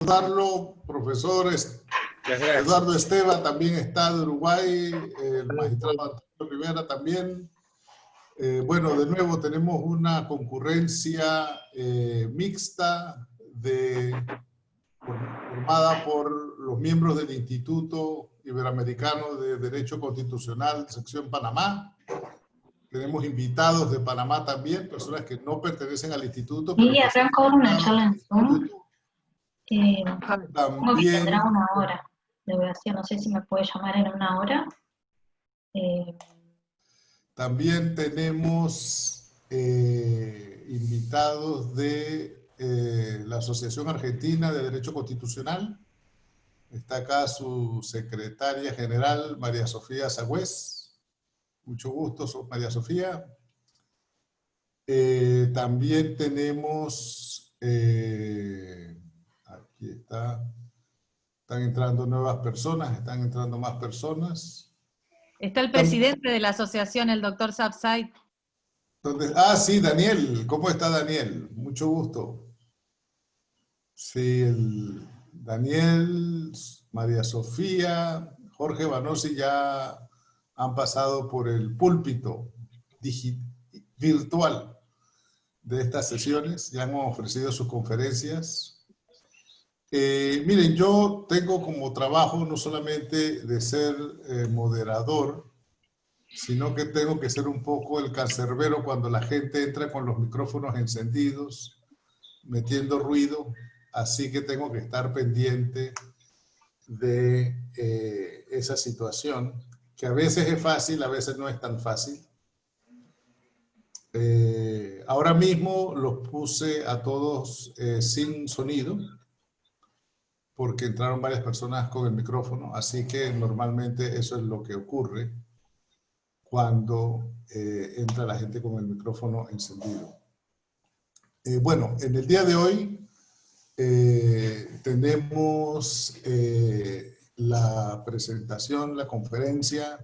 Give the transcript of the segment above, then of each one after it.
saludarlo, profesor Eduardo Esteva también está de Uruguay, el magistrado Antonio Rivera también. Bueno, de nuevo tenemos una concurrencia mixta formada por los miembros del Instituto Iberoamericano de Derecho Constitucional, sección Panamá. Tenemos invitados de Panamá también, personas que no pertenecen al instituto. Y arranco una charla en Zoom. Supongo que También tendrá una hora de duración, no sé si me puede llamar en una hora. También tenemos invitados de la Asociación Argentina de Derecho Constitucional. Está acá su secretaria general, María Sofía Sagüez. Mucho gusto, María Sofía. También tenemos, aquí está, están entrando nuevas personas, están entrando más personas. Está el presidente de la asociación, el doctor Sapsay. Ah, sí, Daniel. ¿Cómo está Daniel? Mucho gusto. Sí, Daniel, María Sofía, Jorge Banossi ya han pasado por el púlpito virtual de estas sesiones, ya han ofrecido sus conferencias. Miren, yo tengo como trabajo no solamente de ser moderador, sino que tengo que ser un poco el cancerbero cuando la gente entra con los micrófonos encendidos, metiendo ruido, así que tengo que estar pendiente de esa situación, que a veces es fácil, a veces no es tan fácil. Ahora mismo los puse a todos sin sonido, porque entraron varias personas con el micrófono, así que normalmente eso es lo que ocurre cuando entra la gente con el micrófono encendido. Bueno, en el día de hoy tenemos la presentación, la conferencia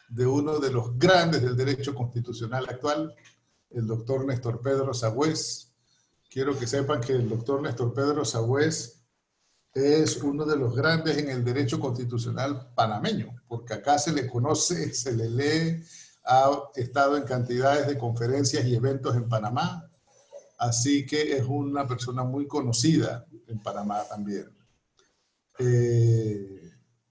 de uno de los grandes del derecho constitucional actual, el doctor Néstor Pedro Sagüez. Quiero que sepan que el doctor Néstor Pedro Sagüez es uno de los grandes en el derecho constitucional panameño, porque acá se le conoce, se le lee, ha estado en cantidades de conferencias y eventos en Panamá, así que es una persona muy conocida en Panamá también.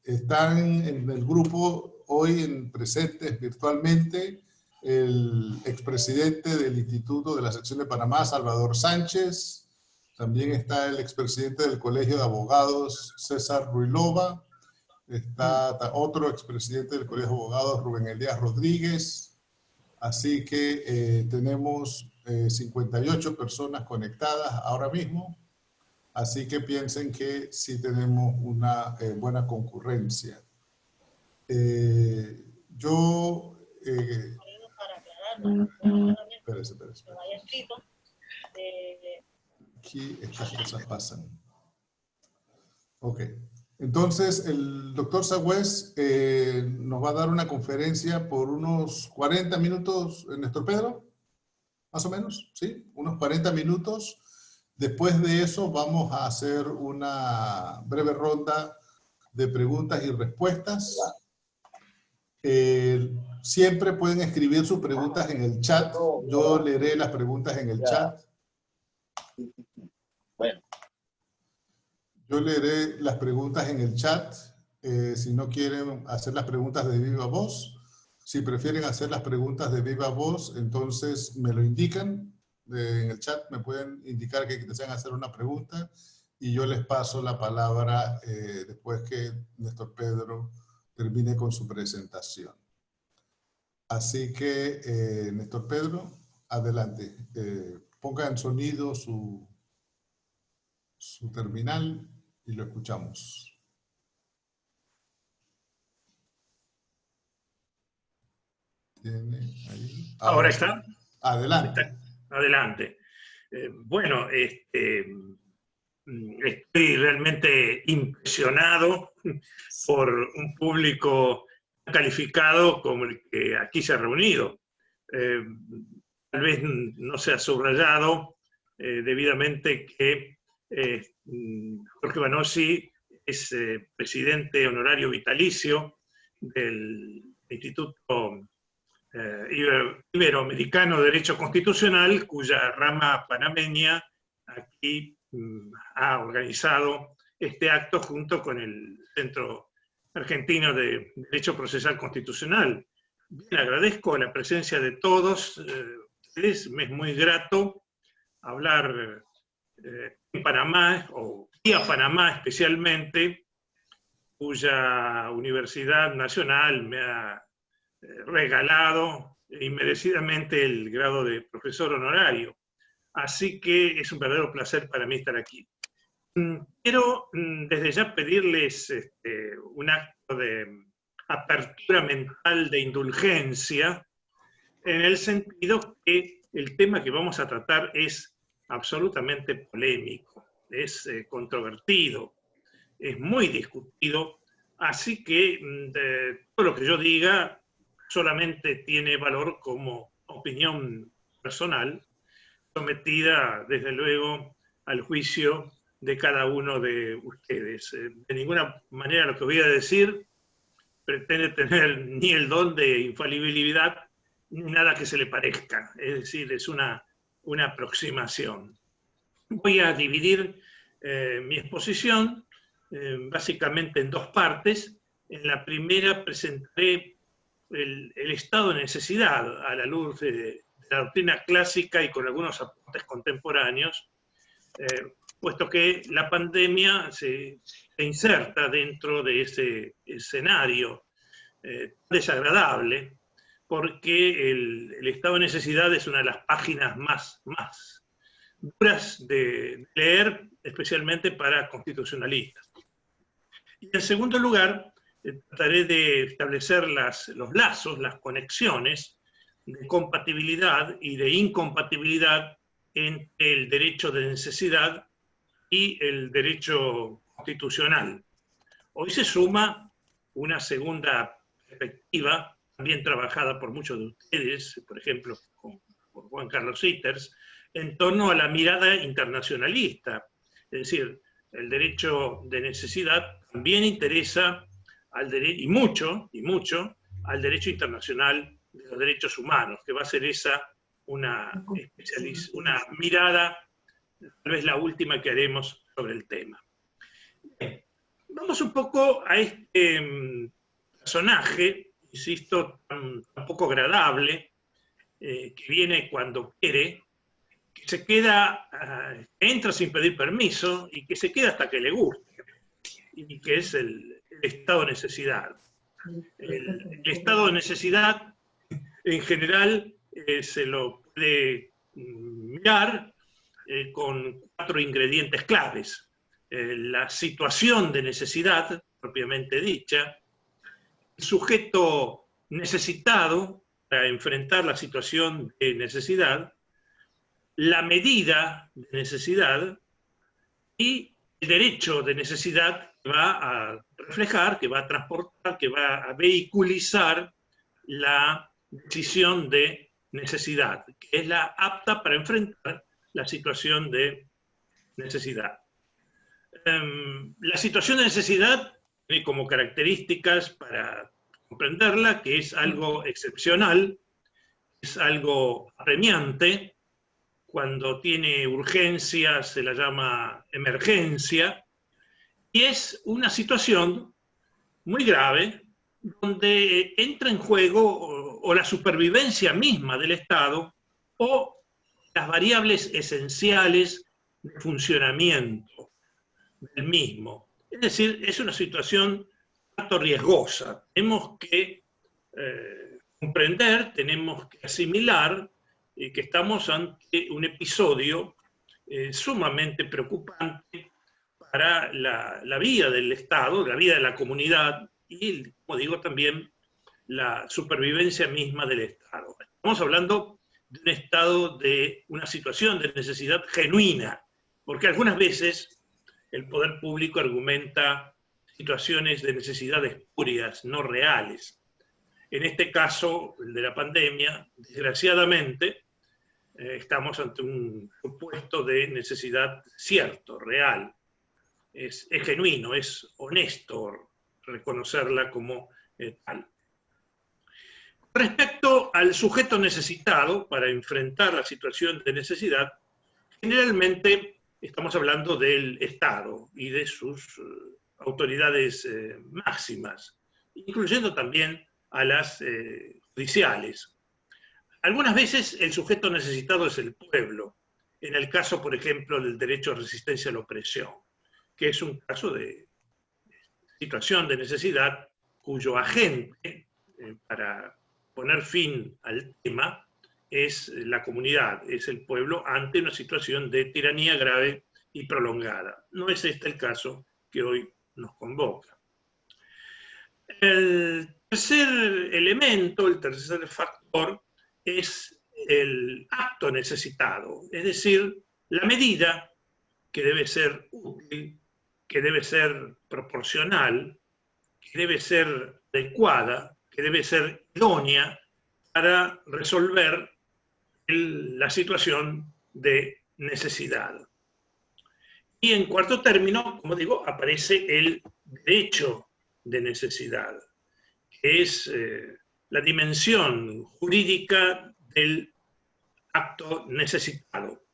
Están en el grupo hoy presentes virtualmente el expresidente del Instituto de la Sección de Panamá, Salvador Sánchez. También está el expresidente del Colegio de Abogados, César Ruilova. Está otro expresidente del Colegio de Abogados, Rubén Elías Rodríguez. Así que tenemos 58 personas conectadas ahora mismo. Así que piensen que sí tenemos una buena concurrencia. Espérese. Aquí estas cosas pasan. Ok. Entonces, el doctor Sagüez nos va a dar una conferencia por unos 40 minutos, Néstor Pedro, más o menos, ¿sí? Unos 40 minutos. Después de eso vamos a hacer una breve ronda de preguntas y respuestas. Siempre pueden escribir sus preguntas en el chat. Yo leeré las preguntas en el chat. Bueno. Yo leeré las preguntas en el chat. Si no quieren hacer las preguntas de viva voz, si prefieren hacer las preguntas de viva voz, entonces me lo indican. En el chat me pueden indicar que desean hacer una pregunta y yo les paso la palabra después que Néstor Pedro termine con su presentación. Así que, Néstor Pedro, adelante. Ponga en sonido su terminal y lo escuchamos. ¿Tiene ahí? ¿Ahora está? Adelante. Adelante. Bueno, estoy realmente impresionado por un público calificado como el que aquí se ha reunido. Tal vez no se ha subrayado debidamente que Jorge Banossi es presidente honorario vitalicio del Instituto Iberoamericano de Derecho Constitucional, cuya rama panameña aquí ha organizado este acto junto con el Centro Argentino de Derecho Procesal Constitucional. Bien, agradezco la presencia de todos ustedes, me es muy grato hablar en Panamá, o vía Panamá especialmente, cuya Universidad Nacional me ha regalado inmerecidamente el grado de profesor honorario. Así que es un verdadero placer para mí estar aquí. Quiero desde ya pedirles un acto de apertura mental, de indulgencia, en el sentido que el tema que vamos a tratar es absolutamente polémico, es controvertido, es muy discutido, así que todo lo que yo diga solamente tiene valor como opinión personal, sometida desde luego al juicio de cada uno de ustedes. De ninguna manera lo que voy a decir pretende tener ni el don de infalibilidad, ni nada que se le parezca, es decir, es una aproximación. Voy a dividir mi exposición básicamente en dos partes. En la primera presentaré el estado de necesidad a la luz de la doctrina clásica y con algunos aportes contemporáneos, puesto que la pandemia se inserta dentro de ese escenario desagradable, porque el estado de necesidad es una de las páginas más duras de leer, especialmente para constitucionalistas. Y en segundo lugar, trataré de establecer los lazos, las conexiones de compatibilidad y de incompatibilidad entre el derecho de necesidad y el derecho constitucional. Hoy se suma una segunda perspectiva, también trabajada por muchos de ustedes, por ejemplo, por Juan Carlos Sitters, en torno a la mirada internacionalista. Es decir, el derecho de necesidad también interesa al derecho, y mucho, al derecho internacional de los derechos humanos, que va a ser esa una mirada, tal vez la última que haremos sobre el tema. Bien, vamos un poco a este personaje, insisto, tan poco agradable, que viene cuando quiere, que se queda, entra sin pedir permiso y que se queda hasta que le guste, y que es el estado de necesidad. El estado de necesidad, en general, se lo puede mirar con 4 ingredientes claves. La situación de necesidad, propiamente dicha, el sujeto necesitado para enfrentar la situación de necesidad, la medida de necesidad y el derecho de necesidad que va a reflejar, que va a transportar, que va a vehiculizar la decisión de necesidad, que es la apta para enfrentar la situación de necesidad. La situación de necesidad tiene como características para comprenderla que es algo excepcional, es algo apremiante. Cuando tiene urgencia se la llama emergencia, y es una situación muy grave donde entra en juego o la supervivencia misma del Estado o las variables esenciales de funcionamiento del mismo. Es decir, es una situación harto riesgosa. Tenemos que comprender, tenemos que asimilar que estamos ante un episodio sumamente preocupante para la vida del Estado, la vida de la comunidad y, como digo, también la supervivencia misma del Estado. Estamos hablando de un estado, de una situación de necesidad genuina, porque algunas veces el poder público argumenta situaciones de necesidad espurias, no reales. En este caso, el de la pandemia, desgraciadamente, estamos ante un supuesto de necesidad cierto, real. es genuino, es honesto reconocerla como tal. Respecto al sujeto necesitado, para enfrentar la situación de necesidad, generalmente estamos hablando del Estado y de sus autoridades máximas, incluyendo también a las judiciales. Algunas veces el sujeto necesitado es el pueblo, en el caso, por ejemplo, del derecho a resistencia a la opresión, que es un caso de situación de necesidad cuyo agente, para poner fin al tema, es la comunidad, es el pueblo ante una situación de tiranía grave y prolongada. No es este el caso que hoy nos convoca. El tercer elemento, el tercer factor, es el acto necesitado, es decir, la medida que debe ser útil, que debe ser proporcional, que debe ser adecuada, que debe ser idónea para resolver la situación de necesidad. Y en cuarto término, como digo, aparece el derecho de necesidad, que es la dimensión jurídica del acto necesitado.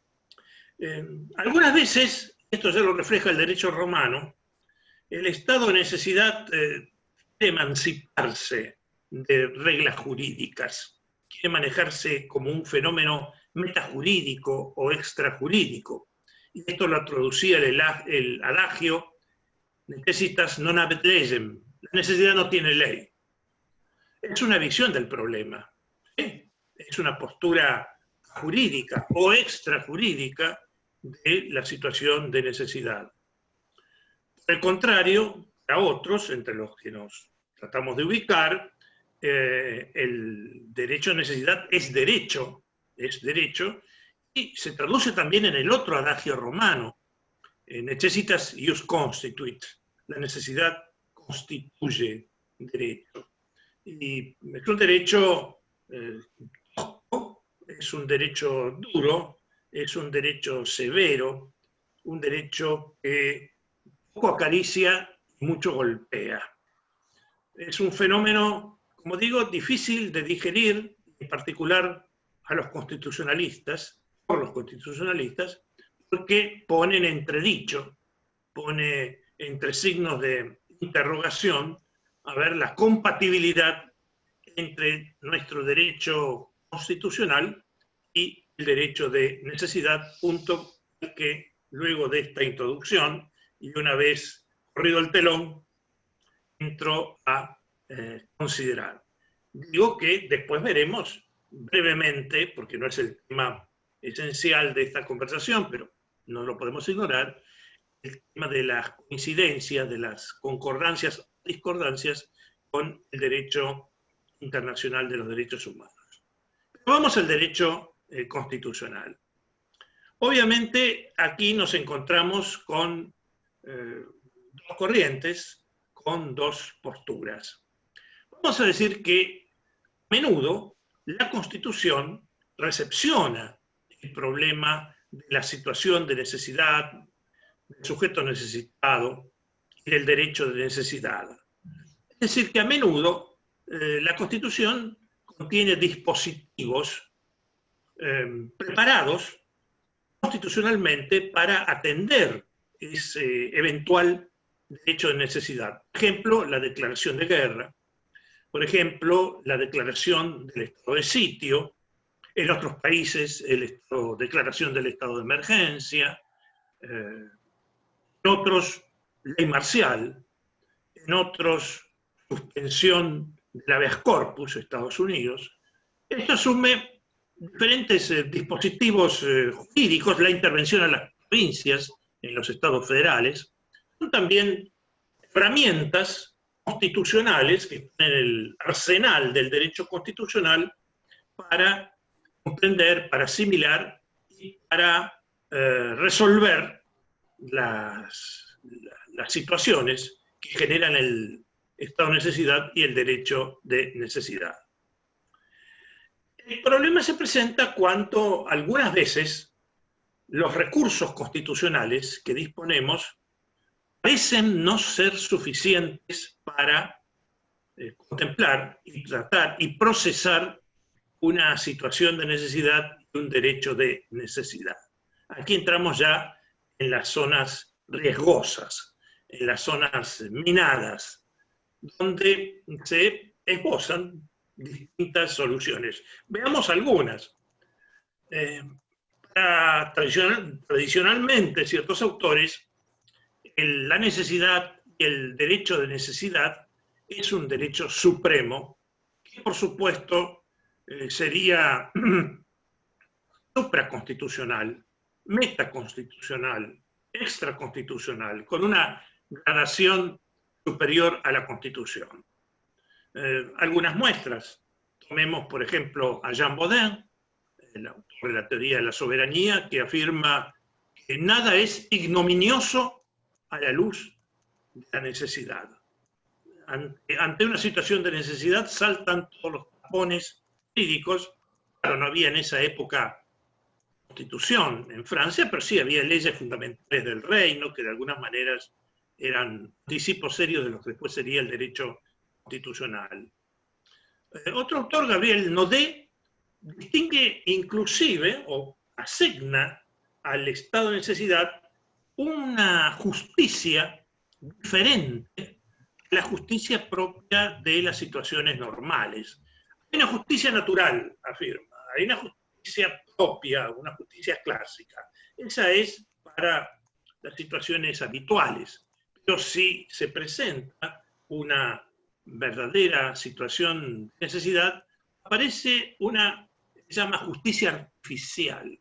Algunas veces, esto ya lo refleja el derecho romano, el estado de necesidad quiere emanciparse de reglas jurídicas, quiere manejarse como un fenómeno metajurídico o extrajurídico. Y esto lo traducía el adagio necessitas non habet legem, la necesidad no tiene ley. Es una visión del problema, ¿sí? Es una postura jurídica o extrajurídica de la situación de necesidad. Por el contrario, a otros, entre los que nos tratamos de ubicar, el derecho a necesidad es derecho, y se traduce también en el otro adagio romano, necessitas ius constituit, la necesidad constituye derecho. Y es un derecho es un derecho duro, es un derecho severo, un derecho que poco acaricia y mucho golpea. Es un fenómeno, como digo, difícil de digerir, en particular a los constitucionalistas, por los constitucionalistas, porque pone en entredicho, pone entre signos de interrogación, a ver la compatibilidad entre nuestro derecho constitucional y el derecho de necesidad, punto que luego de esta introducción, y una vez corrido el telón, entro a considerar. Digo que después veremos brevemente, porque no es el tema esencial de esta conversación, pero no lo podemos ignorar, el tema de las coincidencias, de las concordancias o discordancias con el derecho internacional de los derechos humanos. Pero vamos al derecho constitucional. Obviamente aquí nos encontramos con dos corrientes, con dos posturas. Vamos a decir que a menudo la Constitución recepciona el problema de la situación de necesidad, del sujeto necesitado y del derecho de necesidad. Es decir, que a menudo la Constitución contiene dispositivos preparados constitucionalmente para atender ese eventual derecho de necesidad. Por ejemplo, la declaración de guerra, por ejemplo, la declaración del estado de sitio, en otros países declaración del estado de emergencia, en otros ley marcial, en otros suspensión del habeas corpus, Estados Unidos. Esto asume diferentes dispositivos jurídicos, la intervención a las provincias en los estados federales, son también herramientas constitucionales que están en el arsenal del derecho constitucional para comprender, para asimilar y para resolver las situaciones que generan el estado de necesidad y el derecho de necesidad. El problema se presenta cuando algunas veces los recursos constitucionales que disponemos parecen no ser suficientes para contemplar y tratar y procesar una situación de necesidad y un derecho de necesidad. Aquí entramos ya en las zonas riesgosas, en las zonas minadas, donde se esbozan distintas soluciones. Veamos algunas. Tradicionalmente, ciertos autores, la necesidad y el derecho de necesidad es un derecho supremo, que por supuesto sería supraconstitucional, metaconstitucional, extraconstitucional, con una gradación superior a la Constitución. Algunas muestras. Tomemos, por ejemplo, a Jean Bodin, el autor de la teoría de la soberanía, que afirma que nada es ignominioso a la luz de la necesidad. Ante una situación de necesidad saltan todos los tapones jurídicos. Claro, no había en esa época constitución en Francia, pero sí había leyes fundamentales del reino que de algunas maneras eran anticipos serios de lo que después sería el derecho constitucional. Otro autor, Gabriel Naudet, distingue inclusive o asigna al estado de necesidad una justicia diferente a la justicia propia de las situaciones normales. Hay una justicia natural, afirma, hay una justicia propia, una justicia clásica. Esa es para las situaciones habituales. Pero si se presenta una verdadera situación de necesidad, aparece una que se llama justicia artificial.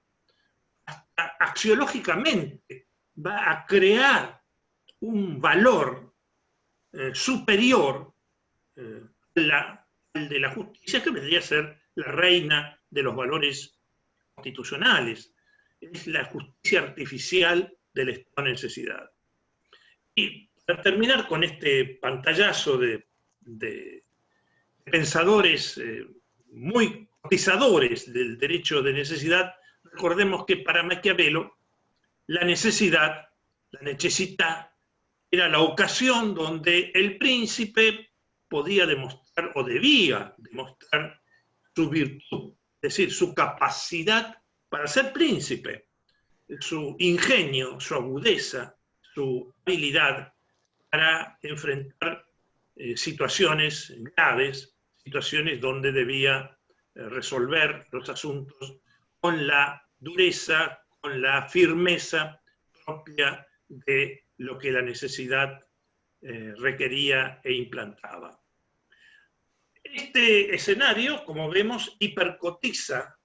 Hasta axiológicamente va a crear un valor superior al de la justicia, que vendría a ser la reina de los valores constitucionales. Es la justicia artificial del estado de necesidad. Y para terminar con este pantallazo de pensadores muy cotizadores del derecho de necesidad, recordemos que para Maquiavelo la necesidad, la necessità, era la ocasión donde el príncipe podía demostrar o debía demostrar su virtud, es decir, su capacidad para ser príncipe, su ingenio, su agudeza, su habilidad para enfrentar situaciones graves, situaciones donde debía resolver los asuntos con la dureza, con la firmeza propia de lo que la necesidad requería e implantaba. Este escenario, como vemos, hipercotiza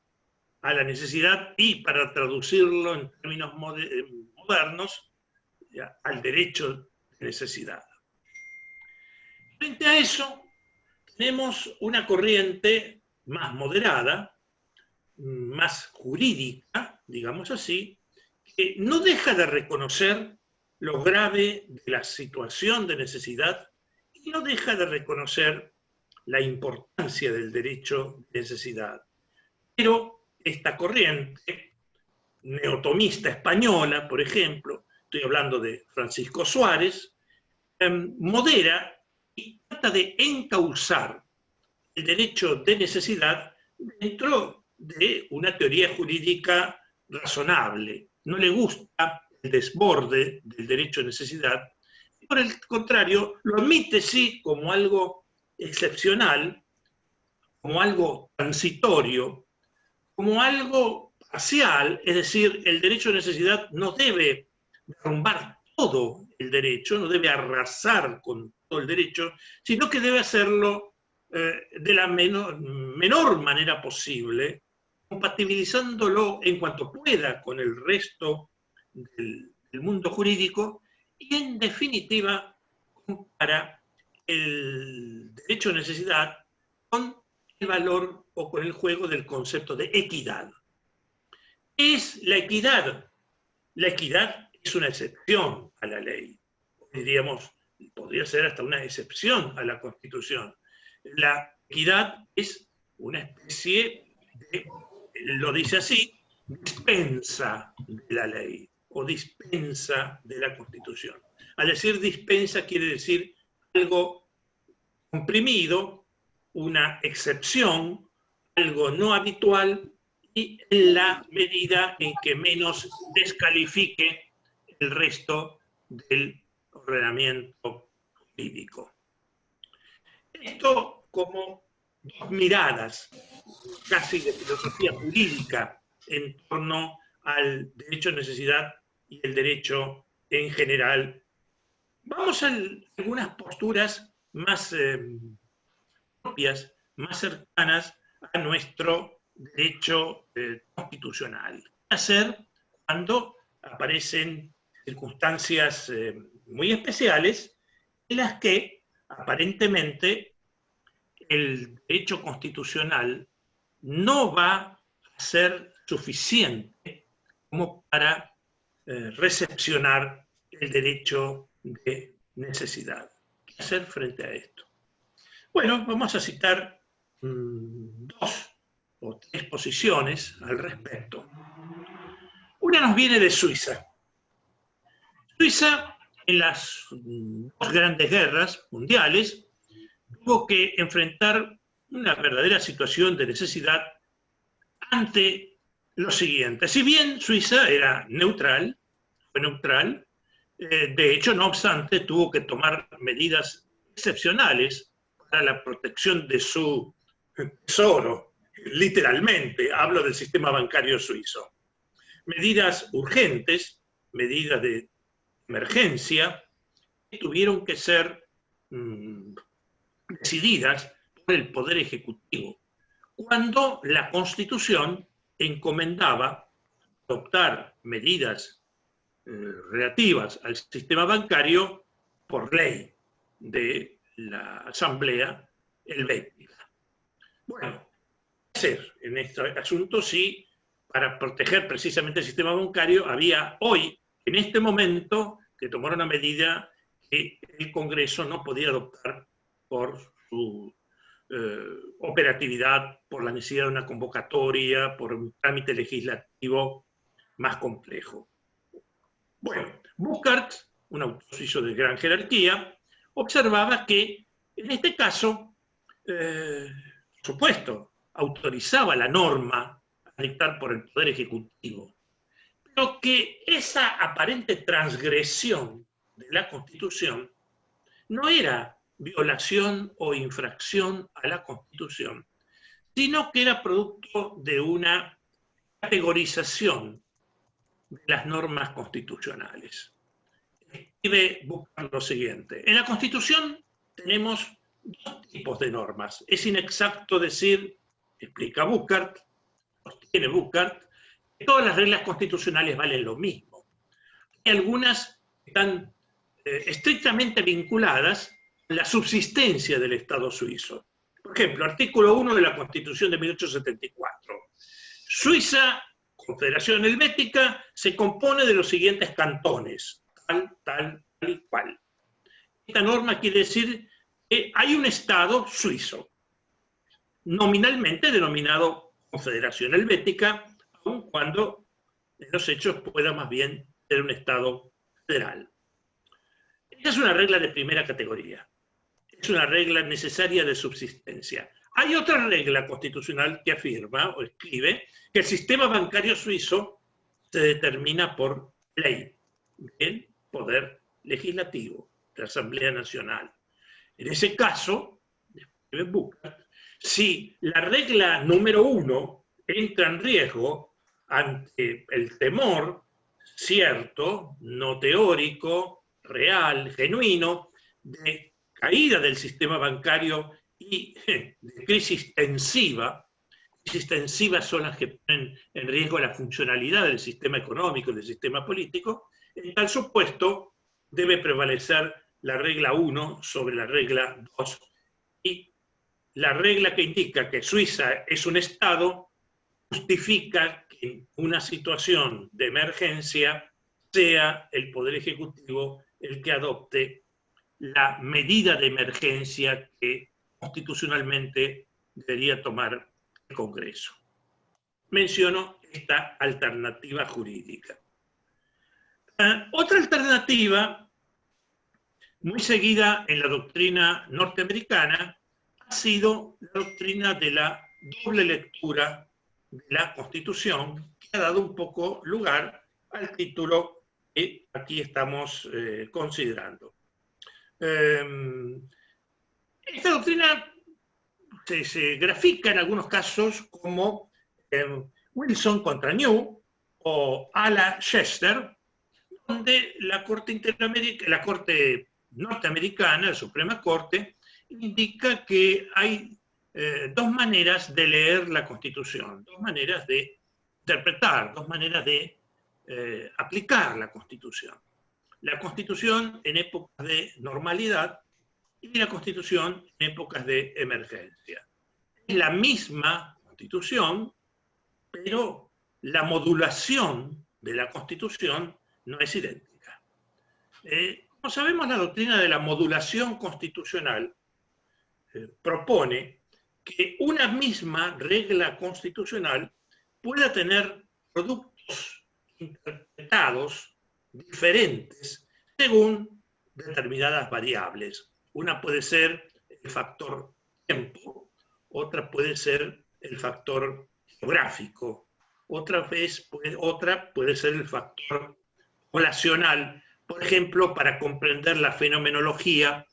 a la necesidad y, para traducirlo en términos modernos, al derecho de necesidad. Frente a eso, tenemos una corriente más moderada, más jurídica, digamos así, que no deja de reconocer lo grave de la situación de necesidad y no deja de reconocer la importancia del derecho de necesidad. Pero esta corriente neotomista española, por ejemplo, estoy hablando de Francisco Suárez, modera y trata de encauzar el derecho de necesidad dentro de una teoría jurídica razonable. No le gusta el desborde del derecho de necesidad, y por el contrario, lo admite sí como algo excepcional, como algo transitorio, como algo parcial, es decir, el derecho de necesidad no debe derrumbar todo el derecho, no debe arrasar con todo el derecho, sino que debe hacerlo de la menor manera posible, compatibilizándolo en cuanto pueda con el resto del mundo jurídico y, en definitiva, compara el derecho de necesidad con el valor o con el juego del concepto de equidad. ¿Qué es la equidad? La equidad es una excepción a la ley. Diríamos, podría ser hasta una excepción a la Constitución. La equidad es una especie de, lo dice así, dispensa de la ley o dispensa de la Constitución. Al decir dispensa quiere decir algo comprimido, una excepción, algo no habitual y en la medida en que menos descalifique el resto del ordenamiento jurídico. Esto como dos miradas casi de filosofía jurídica en torno al derecho de necesidad y el derecho en general. Vamos a algunas posturas más propias, más cercanas a nuestro derecho constitucional. ¿Qué hacer cuando aparecen circunstancias muy especiales en las que aparentemente el derecho constitucional no va a ser suficiente como para recepcionar el derecho de necesidad? ¿Qué hacer frente a esto? Bueno, vamos a citar dos o tres posiciones al respecto. Una nos viene de Suiza. Suiza, en las dos grandes guerras mundiales, tuvo que enfrentar una verdadera situación de necesidad ante lo siguiente. Si bien Suiza era neutral, fue neutral, de hecho, no obstante, tuvo que tomar medidas excepcionales para la protección de su tesoro, literalmente, hablo del sistema bancario suizo. Medidas urgentes, medidas de emergencia, que tuvieron que ser decididas por el Poder Ejecutivo, cuando la Constitución encomendaba adoptar medidas relativas al sistema bancario por ley de la Asamblea Helvética. Bueno, ¿qué hacer en este asunto si para proteger precisamente el sistema bancario había hoy, en este momento, que tomar una medida que el Congreso no podía adoptar por su operatividad, por la necesidad de una convocatoria, por un trámite legislativo más complejo? Bueno, Burckhardt, un autor suizo de gran jerarquía, observaba que en este caso, por supuesto, autorizaba la norma a dictar por el Poder Ejecutivo, pero que esa aparente transgresión de la Constitución no era violación o infracción a la Constitución, sino que era producto de una categorización de las normas constitucionales. Escribe Burckhardt lo siguiente: en la Constitución tenemos dos tipos de normas. Es inexacto decir, explica Burckhardt, sostiene Burckhardt, que todas las reglas constitucionales valen lo mismo. Hay algunas que están estrictamente vinculadas a la subsistencia del Estado suizo. Por ejemplo, artículo 1 de la Constitución de 1874. Suiza, Confederación Helvética, se compone de los siguientes cantones, tal y cual. Esta norma quiere decir que hay un Estado suizo, nominalmente denominado Confederación Helvética, aun cuando en los hechos pueda más bien ser un Estado federal. Esta es una regla de primera categoría. Es una regla necesaria de subsistencia. Hay otra regla constitucional que afirma o escribe que el sistema bancario suizo se determina por ley del Poder Legislativo, de la Asamblea Nacional. En ese caso, escribe Burckhardt, si la regla número 1 entra en riesgo ante el temor cierto, no teórico, real, genuino, de caída del sistema bancario y de crisis tensiva. Crisis tensivas son las que ponen en riesgo la funcionalidad del sistema económico y del sistema político. En tal supuesto, debe prevalecer la regla 1 sobre la regla 2. Y la regla que indica que Suiza es un Estado justifica que en una situación de emergencia sea el Poder Ejecutivo el que adopte la medida de emergencia que constitucionalmente debería tomar el Congreso. Menciono esta alternativa jurídica. Otra alternativa muy seguida en la doctrina norteamericana, ha sido la doctrina de la doble lectura de la Constitución, que ha dado un poco lugar al título que aquí estamos considerando. Esta doctrina se grafica en algunos casos como Wilson contra New o a la Chester, donde la Corte norteamericana, la Suprema Corte, indica que hay dos maneras de leer la Constitución, dos maneras de interpretar, dos maneras de aplicar la Constitución. La Constitución en épocas de normalidad y la Constitución en épocas de emergencia. Es la misma Constitución, pero la modulación de la Constitución no es idéntica. Como sabemos, la doctrina de la modulación constitucional propone que una misma regla constitucional pueda tener productos interpretados diferentes según determinadas variables. Una puede ser el factor tiempo, otra puede ser el factor geográfico, otra puede ser el factor poblacional, por ejemplo, para comprender la fenomenología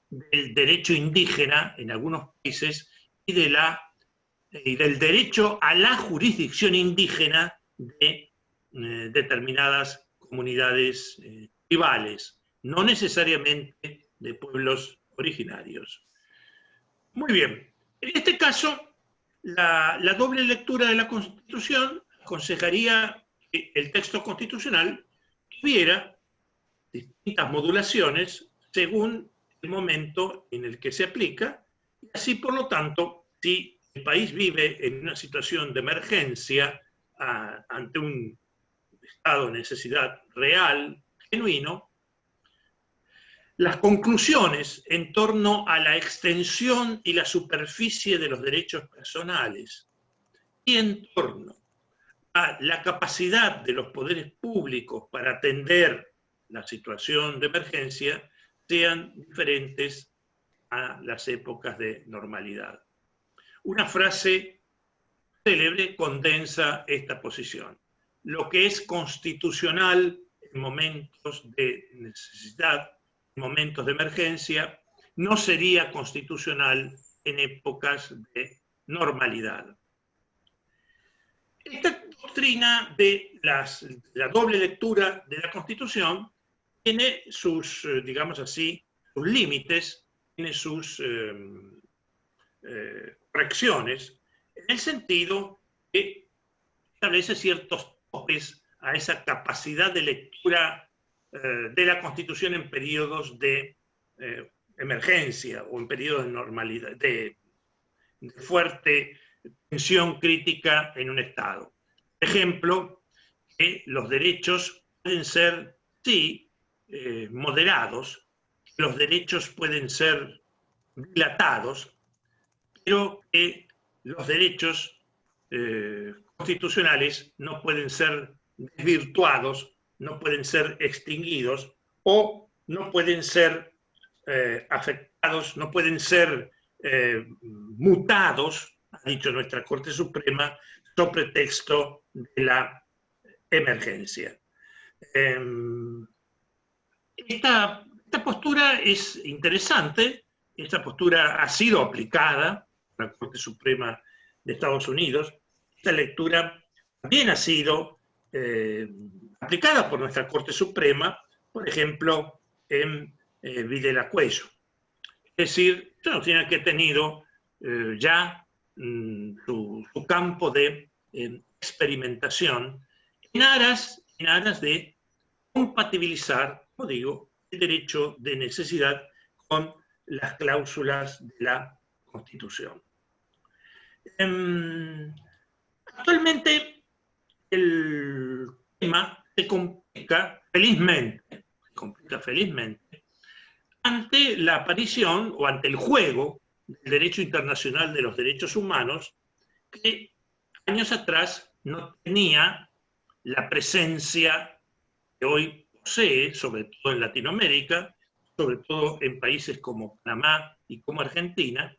del derecho indígena en algunos países y del derecho a la jurisdicción indígena de determinadas comunidades tribales, no necesariamente de pueblos originarios. Muy bien, en este caso, la doble lectura de la Constitución aconsejaría que el texto constitucional tuviera distintas modulaciones según el momento en el que se aplica, y así, por lo tanto, si el país vive en una situación de emergencia ante un estado de necesidad real, genuino, las conclusiones en torno a la extensión y la superficie de los derechos personales y en torno a la capacidad de los poderes públicos para atender la situación de emergencia sean diferentes a las épocas de normalidad. Una frase célebre condensa esta posición. Lo que es constitucional en momentos de necesidad, en momentos de emergencia, no sería constitucional en épocas de normalidad. Esta doctrina de la doble lectura de la Constitución tiene sus, digamos así, sus límites, tiene sus correcciones, en el sentido que establece ciertos topes a esa capacidad de lectura de la Constitución en periodos de emergencia o en periodos de normalidad, de fuerte tensión crítica en un Estado. Por ejemplo, que los derechos pueden ser, sí, moderados, los derechos pueden ser dilatados, pero que los derechos constitucionales no pueden ser desvirtuados, no pueden ser extinguidos o no pueden ser afectados, no pueden ser mutados, ha dicho nuestra Corte Suprema, sobre pretexto de la emergencia. Esta postura es interesante, esta postura ha sido aplicada por la Corte Suprema de Estados Unidos, esta lectura también ha sido aplicada por nuestra Corte Suprema, por ejemplo, en Videla Cuello. Es decir, es una doctrina que ha tenido ya su campo de experimentación en aras de compatibilizar, como digo, el derecho de necesidad con las cláusulas de la Constitución. Actualmente el tema se complica felizmente ante la aparición o ante el juego del derecho internacional de los derechos humanos, que años atrás no tenía la presencia que hoy posee, sobre todo en Latinoamérica, sobre todo en países como Panamá y como Argentina,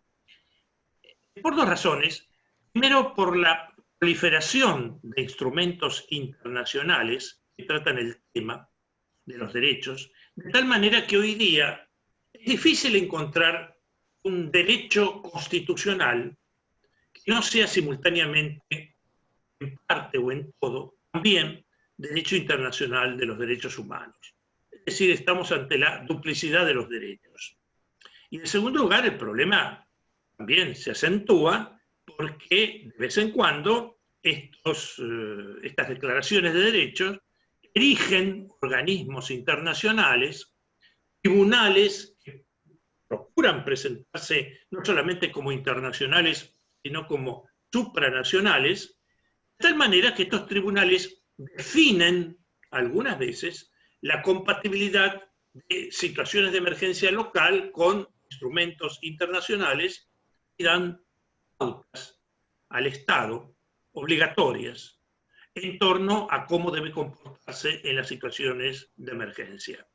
por dos razones. Primero, por la proliferación de instrumentos internacionales que tratan el tema de los derechos, de tal manera que hoy día es difícil encontrar un derecho constitucional que no sea simultáneamente, en parte o en todo, también derecho internacional de los derechos humanos. Es decir, estamos ante la duplicidad de los derechos. Y en segundo lugar, el problema también se acentúa porque de vez en cuando estas declaraciones de derechos erigen organismos internacionales, tribunales que procuran presentarse no solamente como internacionales, sino como supranacionales, de tal manera que estos tribunales definen algunas veces la compatibilidad de situaciones de emergencia local con instrumentos internacionales y dan pautas al Estado obligatorias en torno a cómo debe comportarse en las situaciones de emergencia.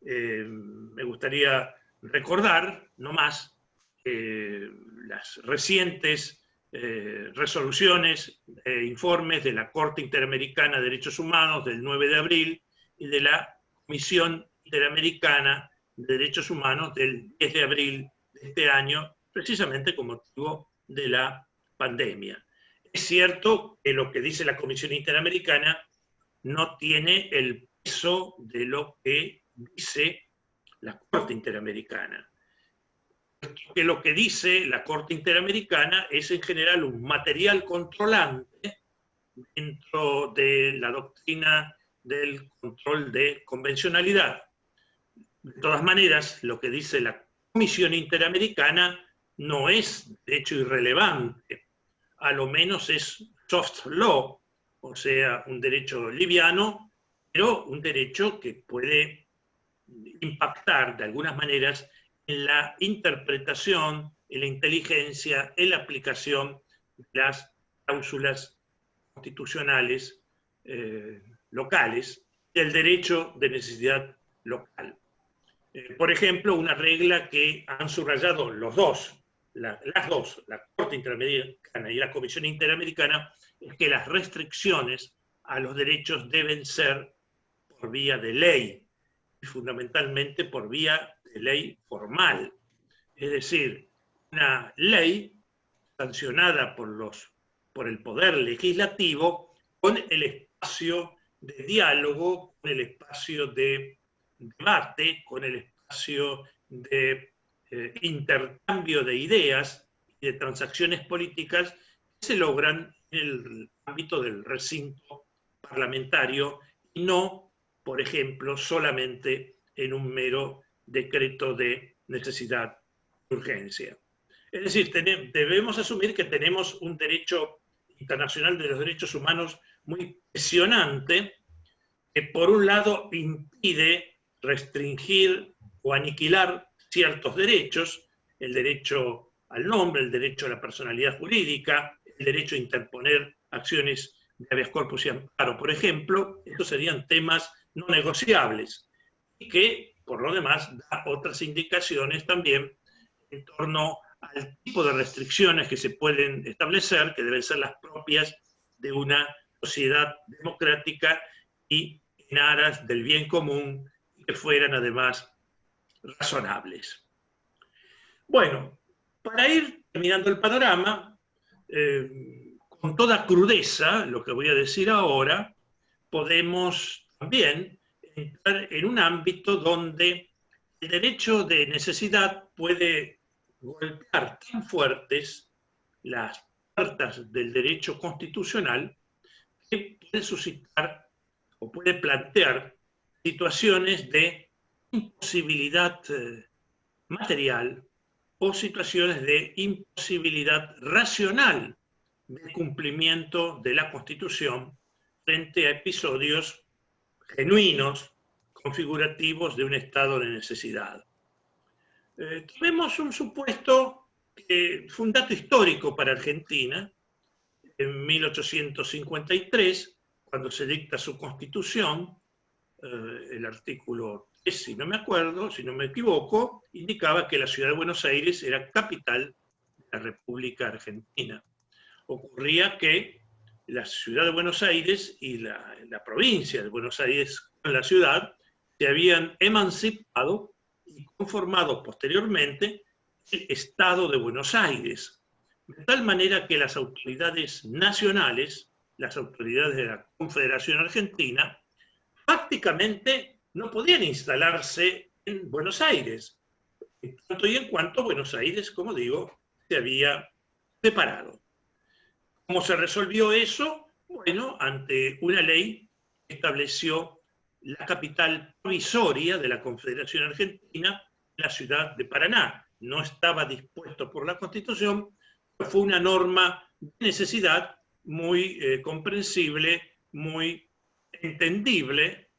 Me gustaría recordar, no más, las recientes resoluciones e informes de la Corte Interamericana de Derechos Humanos del 9 de abril y de la Comisión Interamericana de Derechos Humanos del 10 de abril de este año, precisamente con motivo de la pandemia. Es cierto que lo que dice la Comisión Interamericana no tiene el peso de lo que dice la Corte Interamericana. Que lo que dice la Corte Interamericana es en general un material controlante dentro de la doctrina del control de convencionalidad. De todas maneras, lo que dice la Comisión Interamericana no es de hecho irrelevante, a lo menos es soft law, o sea, un derecho liviano, pero un derecho que puede impactar de algunas maneras en la interpretación, en la inteligencia, en la aplicación de las cláusulas constitucionales locales del derecho de necesidad local. Por ejemplo, una regla que han subrayado las dos, la Corte Interamericana y la Comisión Interamericana, es que las restricciones a los derechos deben ser por vía de ley, y fundamentalmente por vía de ley formal. Es decir, una ley sancionada por el Poder Legislativo con el espacio de diálogo, con el espacio de debate, con el espacio de intercambio de ideas y de transacciones políticas que se logran en el ámbito del recinto parlamentario y no, por ejemplo, solamente en un mero decreto de necesidad de urgencia. Es decir, debemos asumir que tenemos un derecho internacional de los derechos humanos muy presionante, que por un lado impide restringir o aniquilar ciertos derechos, el derecho al nombre, el derecho a la personalidad jurídica, el derecho a interponer acciones de habeas corpus y amparo, por ejemplo. Estos serían temas no negociables y que, por lo demás, da otras indicaciones también en torno al tipo de restricciones que se pueden establecer, que deben ser las propias de una sociedad democrática y en aras del bien común, y que fueran además razonables. Bueno, para ir terminando el panorama, con toda crudeza, lo que voy a decir ahora, podemos también entrar en un ámbito donde el derecho de necesidad puede golpear tan fuertes las puertas del derecho constitucional que puede suscitar o puede plantear situaciones de imposibilidad material o situaciones de imposibilidad racional de cumplimiento de la Constitución frente a episodios genuinos, configurativos de un estado de necesidad. Tuvimos un supuesto que fue un dato histórico para Argentina, en 1853, cuando se dicta su Constitución, el artículo si no me acuerdo, si no me equivoco, indicaba que la ciudad de Buenos Aires era capital de la República Argentina. Ocurría que la ciudad de Buenos Aires y la provincia de Buenos Aires con la ciudad se habían emancipado y conformado posteriormente el Estado de Buenos Aires, de tal manera que las autoridades nacionales, las autoridades de la Confederación Argentina, prácticamente no podían instalarse en Buenos Aires, en tanto y en cuanto Buenos Aires, como digo, se había separado. ¿Cómo se resolvió eso? Bueno, ante una ley que estableció la capital provisoria de la Confederación Argentina, la ciudad de Paraná. No estaba dispuesto por la Constitución, pero fue una norma de necesidad muy comprensible, muy entendible,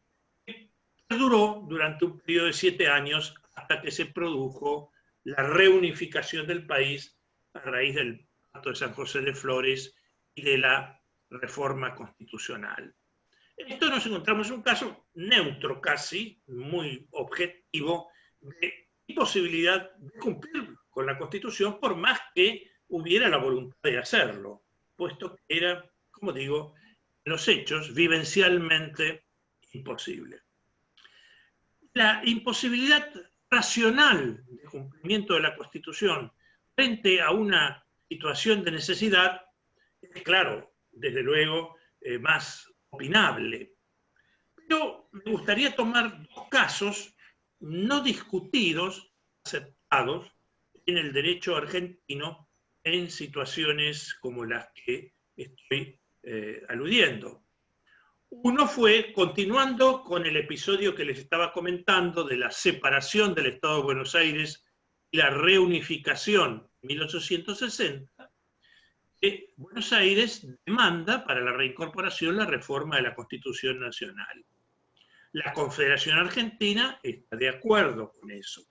que duró durante un periodo de 7 años hasta que se produjo la reunificación del país a raíz del Pacto de San José de Flores y de la reforma constitucional. En esto nos encontramos en un caso neutro casi, muy objetivo, de imposibilidad de cumplir con la Constitución por más que hubiera la voluntad de hacerlo, puesto que era, como digo, en los hechos, vivencialmente imposible. La imposibilidad racional de cumplimiento de la Constitución frente a una situación de necesidad es, claro, desde luego, más opinable. Pero me gustaría tomar 2 casos no discutidos, aceptados en el derecho argentino en situaciones como las que estoy aludiendo. Uno fue, continuando con el episodio que les estaba comentando de la separación del Estado de Buenos Aires y la reunificación en 1860, que Buenos Aires demanda para la reincorporación la reforma de la Constitución Nacional. La Confederación Argentina está de acuerdo con eso.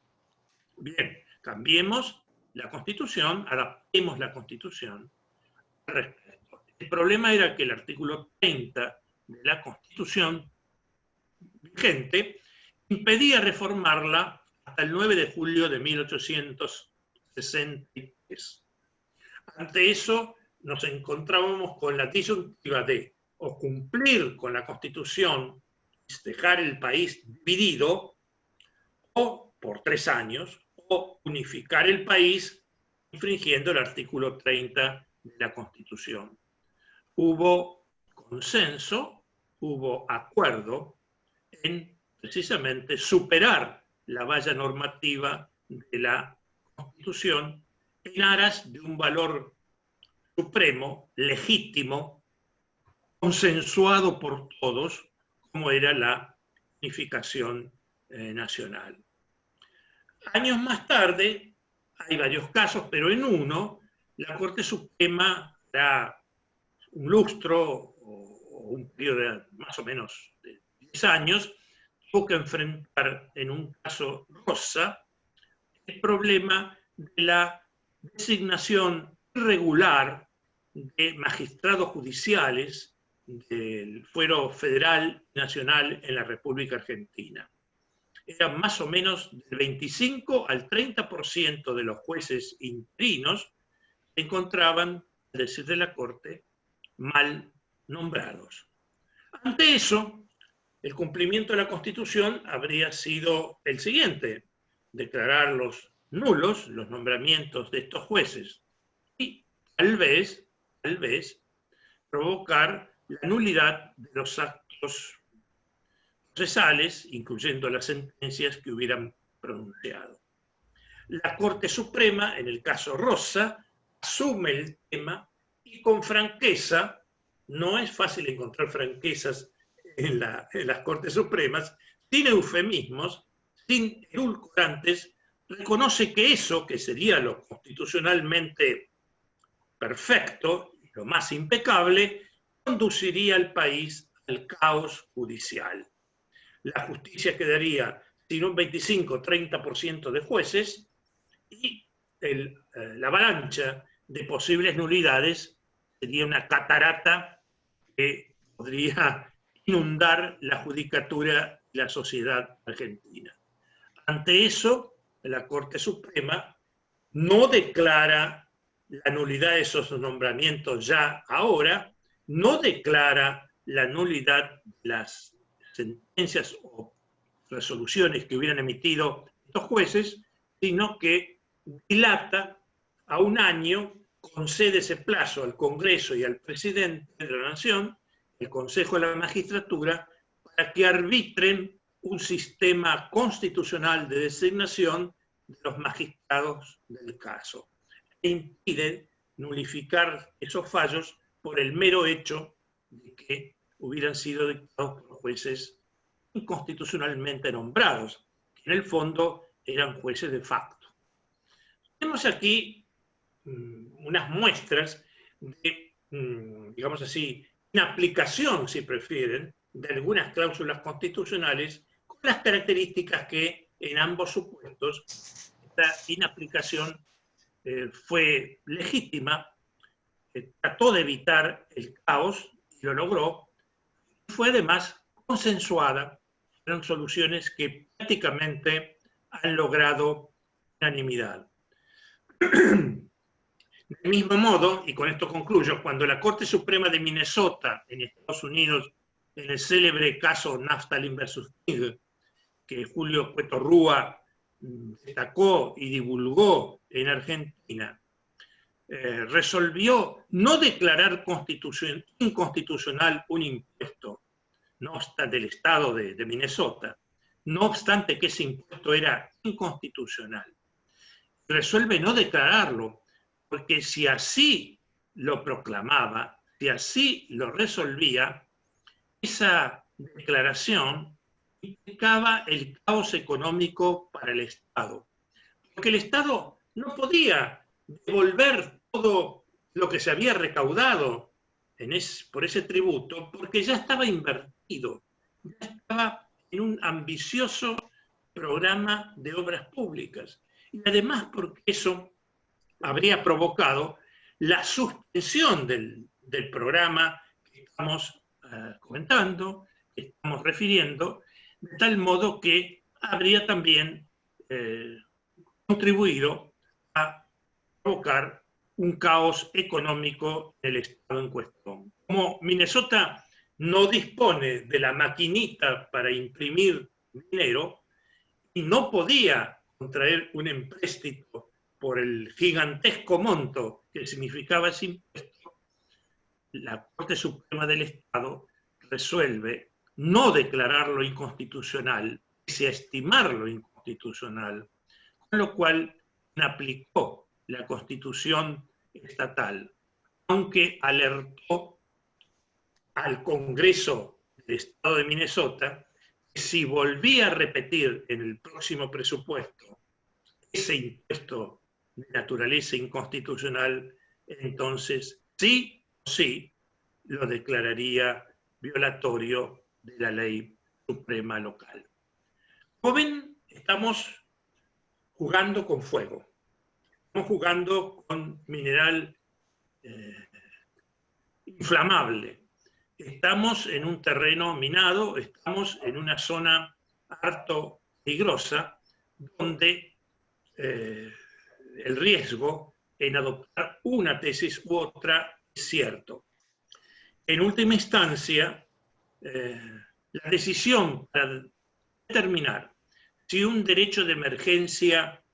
Bien, cambiemos la Constitución, adaptemos la Constitución al respecto. El problema era que el artículo 30 de la Constitución vigente impedía reformarla hasta el 9 de julio de 1863. Ante eso nos encontrábamos con la disyuntiva de o cumplir con la Constitución, dejar el país dividido, o por 3 años, o unificar el país infringiendo el artículo 30 de la Constitución. Hubo consenso, hubo acuerdo en precisamente superar la valla normativa de la Constitución en aras de un valor supremo, legítimo, consensuado por todos, como era la unificación nacional. Años más tarde, hay varios casos, pero en uno, la Corte Suprema da un lustro o un periodo de más o menos de 10 años, tuvo que enfrentar en un caso Rosa el problema de la designación irregular de magistrados judiciales del fuero federal y nacional en la República Argentina. Eran más o menos del 25 al 30% de los jueces interinos se encontraban, es decir, de la Corte, mal nombrados. Ante eso, el cumplimiento de la Constitución habría sido el siguiente: declararlos nulos los nombramientos de estos jueces y tal vez provocar la nulidad de los actos procesales, incluyendo las sentencias que hubieran pronunciado. La Corte Suprema, en el caso Rosa, asume el tema y con franqueza, no es fácil encontrar franquezas en las Cortes Supremas, sin eufemismos, sin edulcorantes, reconoce que eso, que sería lo constitucionalmente perfecto, lo más impecable, conduciría al país al caos judicial. La justicia quedaría sin un 25-30% de jueces y la avalancha de posibles nulidades sería una catarata que podría inundar la judicatura y la sociedad argentina. Ante eso, la Corte Suprema no declara la nulidad de esos nombramientos ya ahora, no declara la nulidad de las sentencias o resoluciones que hubieran emitido estos jueces, sino que dilata a un año, concede ese plazo al Congreso y al presidente de la Nación, el Consejo de la Magistratura, para que arbitren un sistema constitucional de designación de los magistrados del caso. E impide nulificar esos fallos por el mero hecho de que hubieran sido dictados por jueces inconstitucionalmente nombrados, que en el fondo eran jueces de facto. Tenemos aquí unas muestras de, digamos así, una aplicación, si prefieren, de algunas cláusulas constitucionales con las características que en ambos supuestos esta inaplicación fue legítima, trató de evitar el caos y lo logró, y fue además consensuada. Eran soluciones que prácticamente han logrado unanimidad. Del mismo modo, y con esto concluyo, cuando la Corte Suprema de Minnesota en Estados Unidos, en el célebre caso Naftalin versus King, que Julio Cueto Rúa destacó y divulgó en Argentina, resolvió no declarar inconstitucional un impuesto, no obstante, del Estado de Minnesota, no obstante que ese impuesto era inconstitucional. Resuelve no declararlo, porque si así lo proclamaba, si así lo resolvía, esa declaración implicaba el caos económico para el Estado. Porque el Estado no podía devolver todo lo que se había recaudado por ese tributo, porque ya estaba invertido, ya estaba en un ambicioso programa de obras públicas. Y además porque eso habría provocado la suspensión del programa que estamos comentando, que estamos refiriendo, de tal modo que habría también contribuido a provocar un caos económico en el estado en cuestión. Como Minnesota no dispone de la maquinita para imprimir dinero y no podía contraer un empréstito por el gigantesco monto que significaba ese impuesto, la Corte Suprema del Estado resuelve no declararlo inconstitucional, pese a estimarlo inconstitucional, con lo cual aplicó la Constitución estatal, aunque alertó al Congreso del Estado de Minnesota que si volvía a repetir en el próximo presupuesto ese impuesto de naturaleza inconstitucional, entonces sí o sí lo declararía violatorio de la ley suprema local. Como ven, estamos jugando con fuego, estamos jugando con mineral inflamable, estamos en un terreno minado, estamos en una zona harto peligrosa, donde el riesgo en adoptar una tesis u otra es cierto. En última instancia, la decisión para determinar si un derecho de emergencia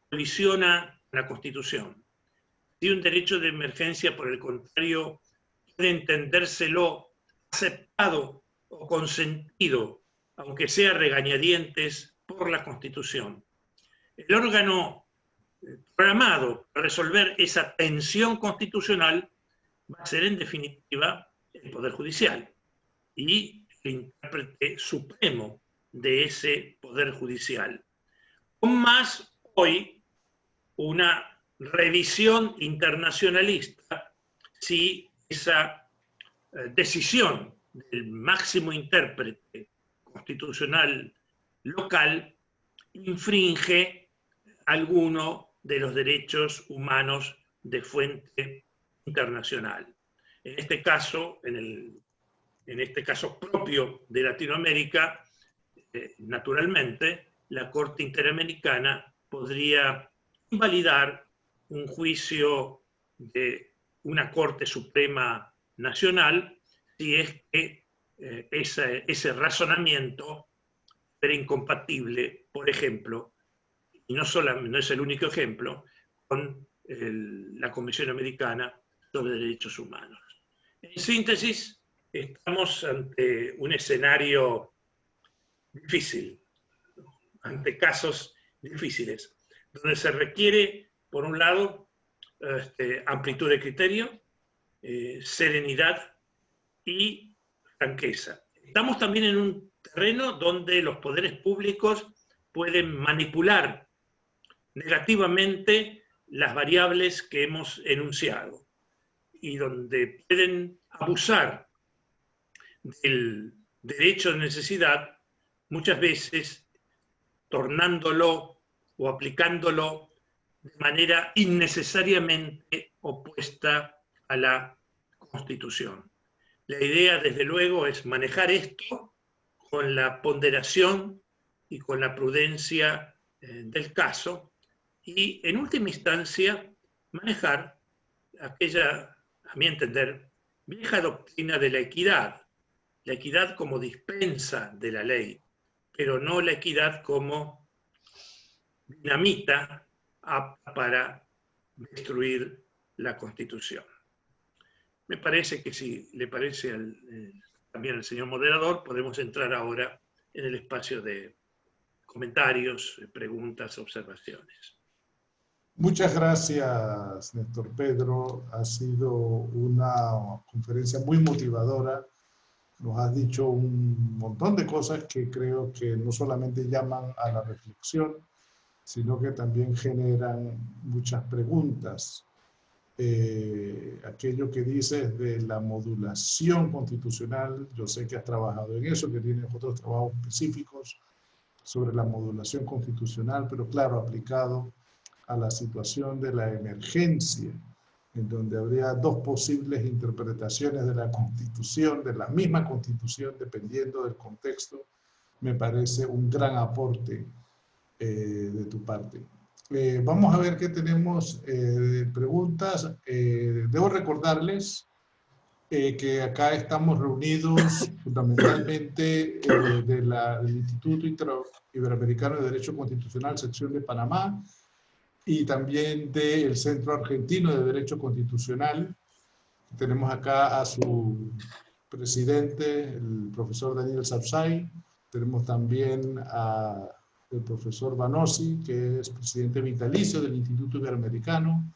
colisiona con la Constitución, si un derecho de emergencia, por el contrario, puede entendérselo aceptado o consentido, aunque sea regañadientes, por la Constitución. El órgano programado para resolver esa tensión constitucional va a ser, en definitiva, el Poder Judicial y el intérprete supremo de ese Poder Judicial. Con más, hoy, una revisión internacionalista si esa decisión del máximo intérprete constitucional local infringe alguno de los derechos humanos de fuente internacional. En este caso, en el en este caso propio de Latinoamérica, naturalmente, la Corte Interamericana podría invalidar un juicio de una Corte Suprema Nacional si es que ese razonamiento era incompatible, por ejemplo, y no es el único ejemplo, con la Convención Americana sobre Derechos Humanos. En síntesis, estamos ante un escenario difícil, ante casos difíciles, donde se requiere, por un lado, amplitud de criterio, serenidad y franqueza. Estamos también en un terreno donde los poderes públicos pueden manipular negativamente las variables que hemos enunciado y donde pueden abusar del derecho de necesidad, muchas veces tornándolo o aplicándolo de manera innecesariamente opuesta a la Constitución. La idea, desde luego, es manejar esto con la ponderación y con la prudencia del caso y, en última instancia, manejar aquella, a mi entender, vieja doctrina de la equidad como dispensa de la ley, pero no la equidad como dinamita para destruir la Constitución. Me parece que si le parece también al señor moderador, podemos entrar ahora en el espacio de comentarios, preguntas, observaciones. Muchas gracias, Néstor Pedro. Ha sido una conferencia muy motivadora. Nos has dicho un montón de cosas que creo que no solamente llaman a la reflexión, sino que también generan muchas preguntas. Aquello que dices de la modulación constitucional, yo sé que has trabajado en eso, que tienes otros trabajos específicos sobre la modulación constitucional, pero claro, aplicado a la situación de la emergencia, en donde habría dos posibles interpretaciones de la Constitución, de la misma Constitución, dependiendo del contexto, me parece un gran aporte de tu parte. Vamos a ver qué tenemos preguntas. Debo recordarles que acá estamos reunidos fundamentalmente del Instituto Iberoamericano de Derecho Constitucional, sección de Panamá, y también del Centro Argentino de Derecho Constitucional. Tenemos acá a su presidente, el profesor Daniel Sapsay. Tenemos también al profesor Banossi, que es presidente vitalicio del Instituto Iberoamericano.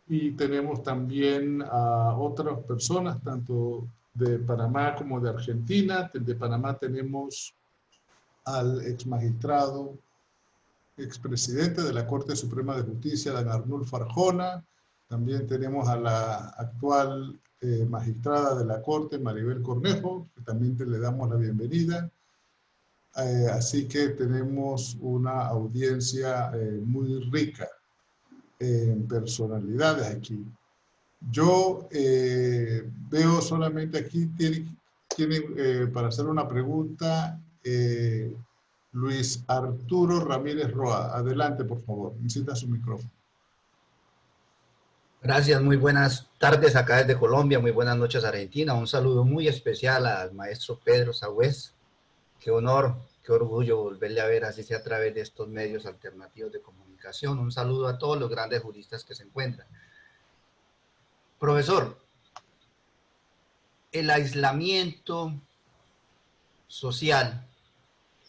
Y tenemos también a otras personas, tanto de Panamá como de Argentina. De Panamá tenemos al exmagistrado, expresidente de la Corte Suprema de Justicia, Dan Arnulfo Arjona. También tenemos a la actual magistrada de la Corte, Maribel Cornejo, que también le damos la bienvenida. Así que tenemos una audiencia muy rica en personalidades aquí. Yo veo solamente aquí, tiene para hacer una pregunta, Luis Arturo Ramírez Roa. Adelante, por favor. Necesita su micrófono. Gracias, muy buenas tardes acá desde Colombia, muy buenas noches Argentina. Un saludo muy especial al maestro Pedro Sagüez. Qué honor, qué orgullo volverle a ver, así sea a través de estos medios alternativos de comunicación. Un saludo a todos los grandes juristas que se encuentran. Profesor, el aislamiento social,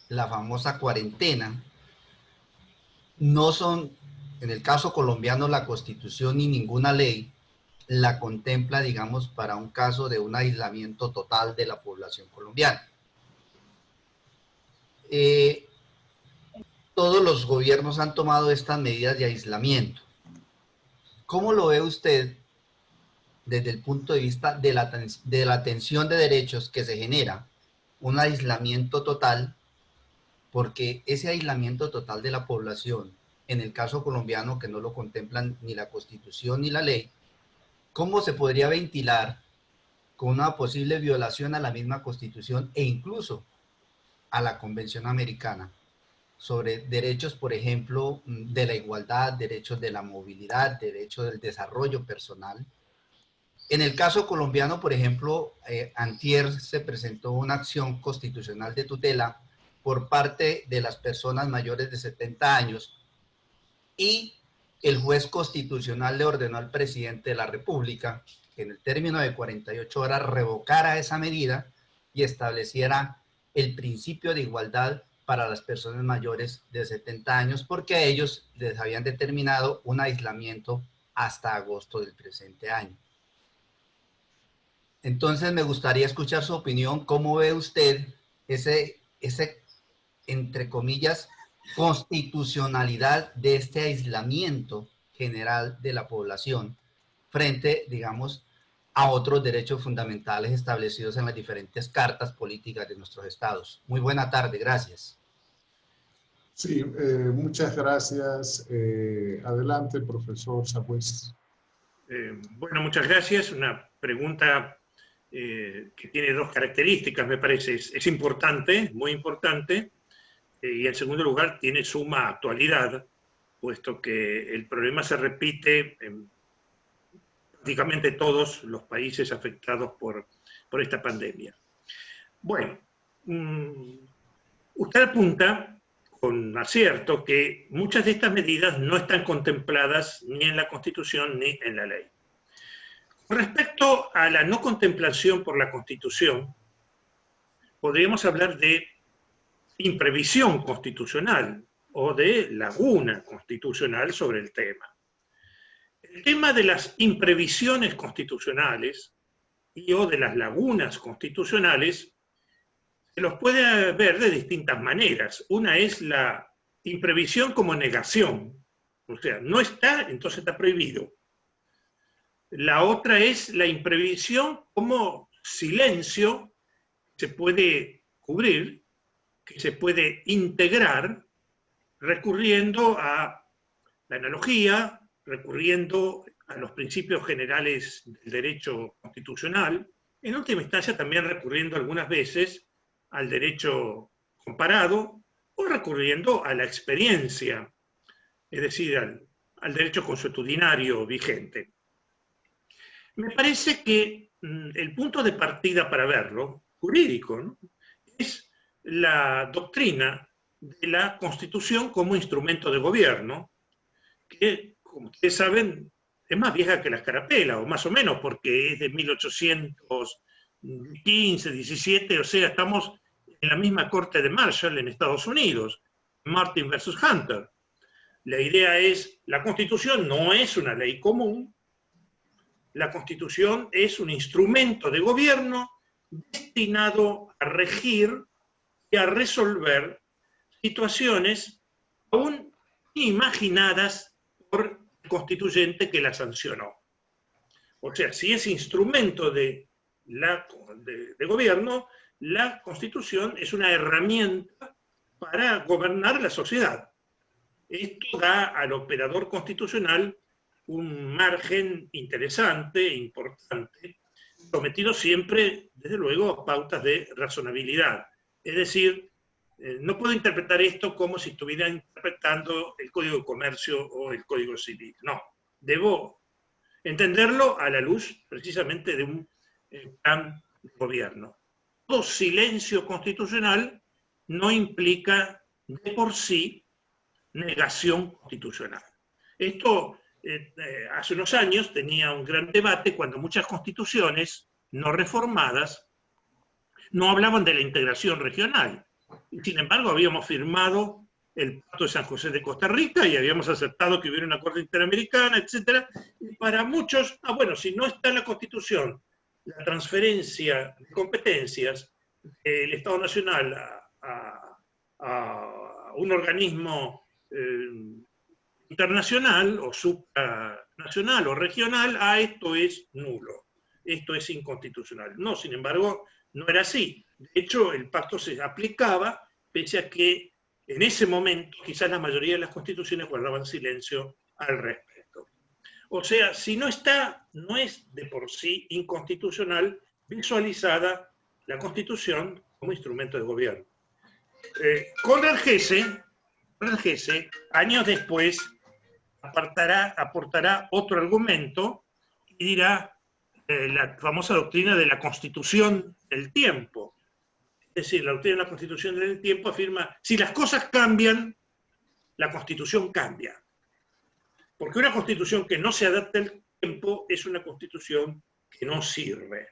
la famosa cuarentena, no son, en el caso colombiano, la Constitución ni ninguna ley la contempla, digamos, para un caso de un aislamiento total de la población colombiana. Todos los gobiernos han tomado estas medidas de aislamiento. ¿Cómo lo ve usted desde el punto de vista de la atención de derechos que se genera un aislamiento total? Porque ese aislamiento total de la población, en el caso colombiano, que no lo contemplan ni la Constitución ni la ley, ¿cómo se podría ventilar con una posible violación a la misma Constitución e incluso a la Convención Americana sobre derechos, por ejemplo, de la igualdad, derechos de la movilidad, derechos del desarrollo personal. En el caso colombiano, por ejemplo, antier se presentó una acción constitucional de tutela por parte de las personas mayores de 70 años y el juez constitucional le ordenó al presidente de la República que en el término de 48 horas revocara esa medida y estableciera el principio de igualdad para las personas mayores de 70 años, porque a ellos les habían determinado un aislamiento hasta agosto del presente año. Entonces me gustaría escuchar su opinión. ¿Cómo ve usted ese entre comillas, constitucionalidad de este aislamiento general de la población frente, digamos, a otros derechos fundamentales establecidos en las diferentes cartas políticas de nuestros estados? Muy buena tarde, gracias. Sí, muchas gracias. Adelante, profesor Sagüez. Bueno, muchas gracias. Una pregunta que tiene dos características, me parece. Es importante, muy importante, y en segundo lugar tiene suma actualidad, puesto que el problema se repite en prácticamente todos los países afectados por esta pandemia. Bueno, usted apunta con acierto que muchas de estas medidas no están contempladas ni en la Constitución ni en la ley. Con respecto a la no contemplación por la Constitución, podríamos hablar de imprevisión constitucional o de laguna constitucional sobre el tema. El tema de las imprevisiones constitucionales y o de las lagunas constitucionales se los puede ver de distintas maneras. Una es la imprevisión como negación, o sea, no está, entonces está prohibido. La otra es la imprevisión como silencio que se puede cubrir, que se puede integrar recurriendo a la analogía, recurriendo a los principios generales del derecho constitucional, en última instancia también recurriendo algunas veces al derecho comparado o recurriendo a la experiencia, es decir, al derecho consuetudinario vigente. Me parece que el punto de partida para verlo, jurídico, ¿no?, es la doctrina de la Constitución como instrumento de gobierno, que, como ustedes saben, es más vieja que la escarapela, o más o menos, porque es de 1815, 17, o sea, estamos en la misma corte de Marshall en Estados Unidos, Martin versus Hunter. La idea es, la Constitución no es una ley común, la Constitución es un instrumento de gobierno destinado a regir y a resolver situaciones aún imaginadas por el constituyente que la sancionó. O sea, si es instrumento de gobierno, la Constitución es una herramienta para gobernar la sociedad. Esto da al operador constitucional un margen interesante e importante, sometido siempre, desde luego, a pautas de razonabilidad. Es decir, no puedo interpretar esto como si estuviera interpretando el Código de Comercio o el Código Civil. No, debo entenderlo a la luz precisamente de un plan de gobierno. Todo silencio constitucional no implica de por sí negación constitucional. Esto hace unos años tenía un gran debate cuando muchas constituciones no reformadas no hablaban de la integración regional. Y sin embargo, habíamos firmado el Pacto de San José de Costa Rica y habíamos aceptado que hubiera una Corte Interamericana, etc. Y para muchos, bueno, si no está en la Constitución la transferencia de competencias del Estado Nacional a un organismo internacional o supranacional o regional, esto es nulo, esto es inconstitucional. No, sin embargo, no era así. De hecho, el pacto se aplicaba, pese a que en ese momento quizás la mayoría de las constituciones guardaban silencio al respecto. O sea, si no está, no es de por sí inconstitucional, visualizada la Constitución como instrumento de gobierno. Conrad Gese, años después, aportará otro argumento y dirá la famosa doctrina de la Constitución del tiempo. Es decir, la doctrina de la Constitución del tiempo afirma, si las cosas cambian, la Constitución cambia. Porque una Constitución que no se adapta al tiempo es una Constitución que no sirve.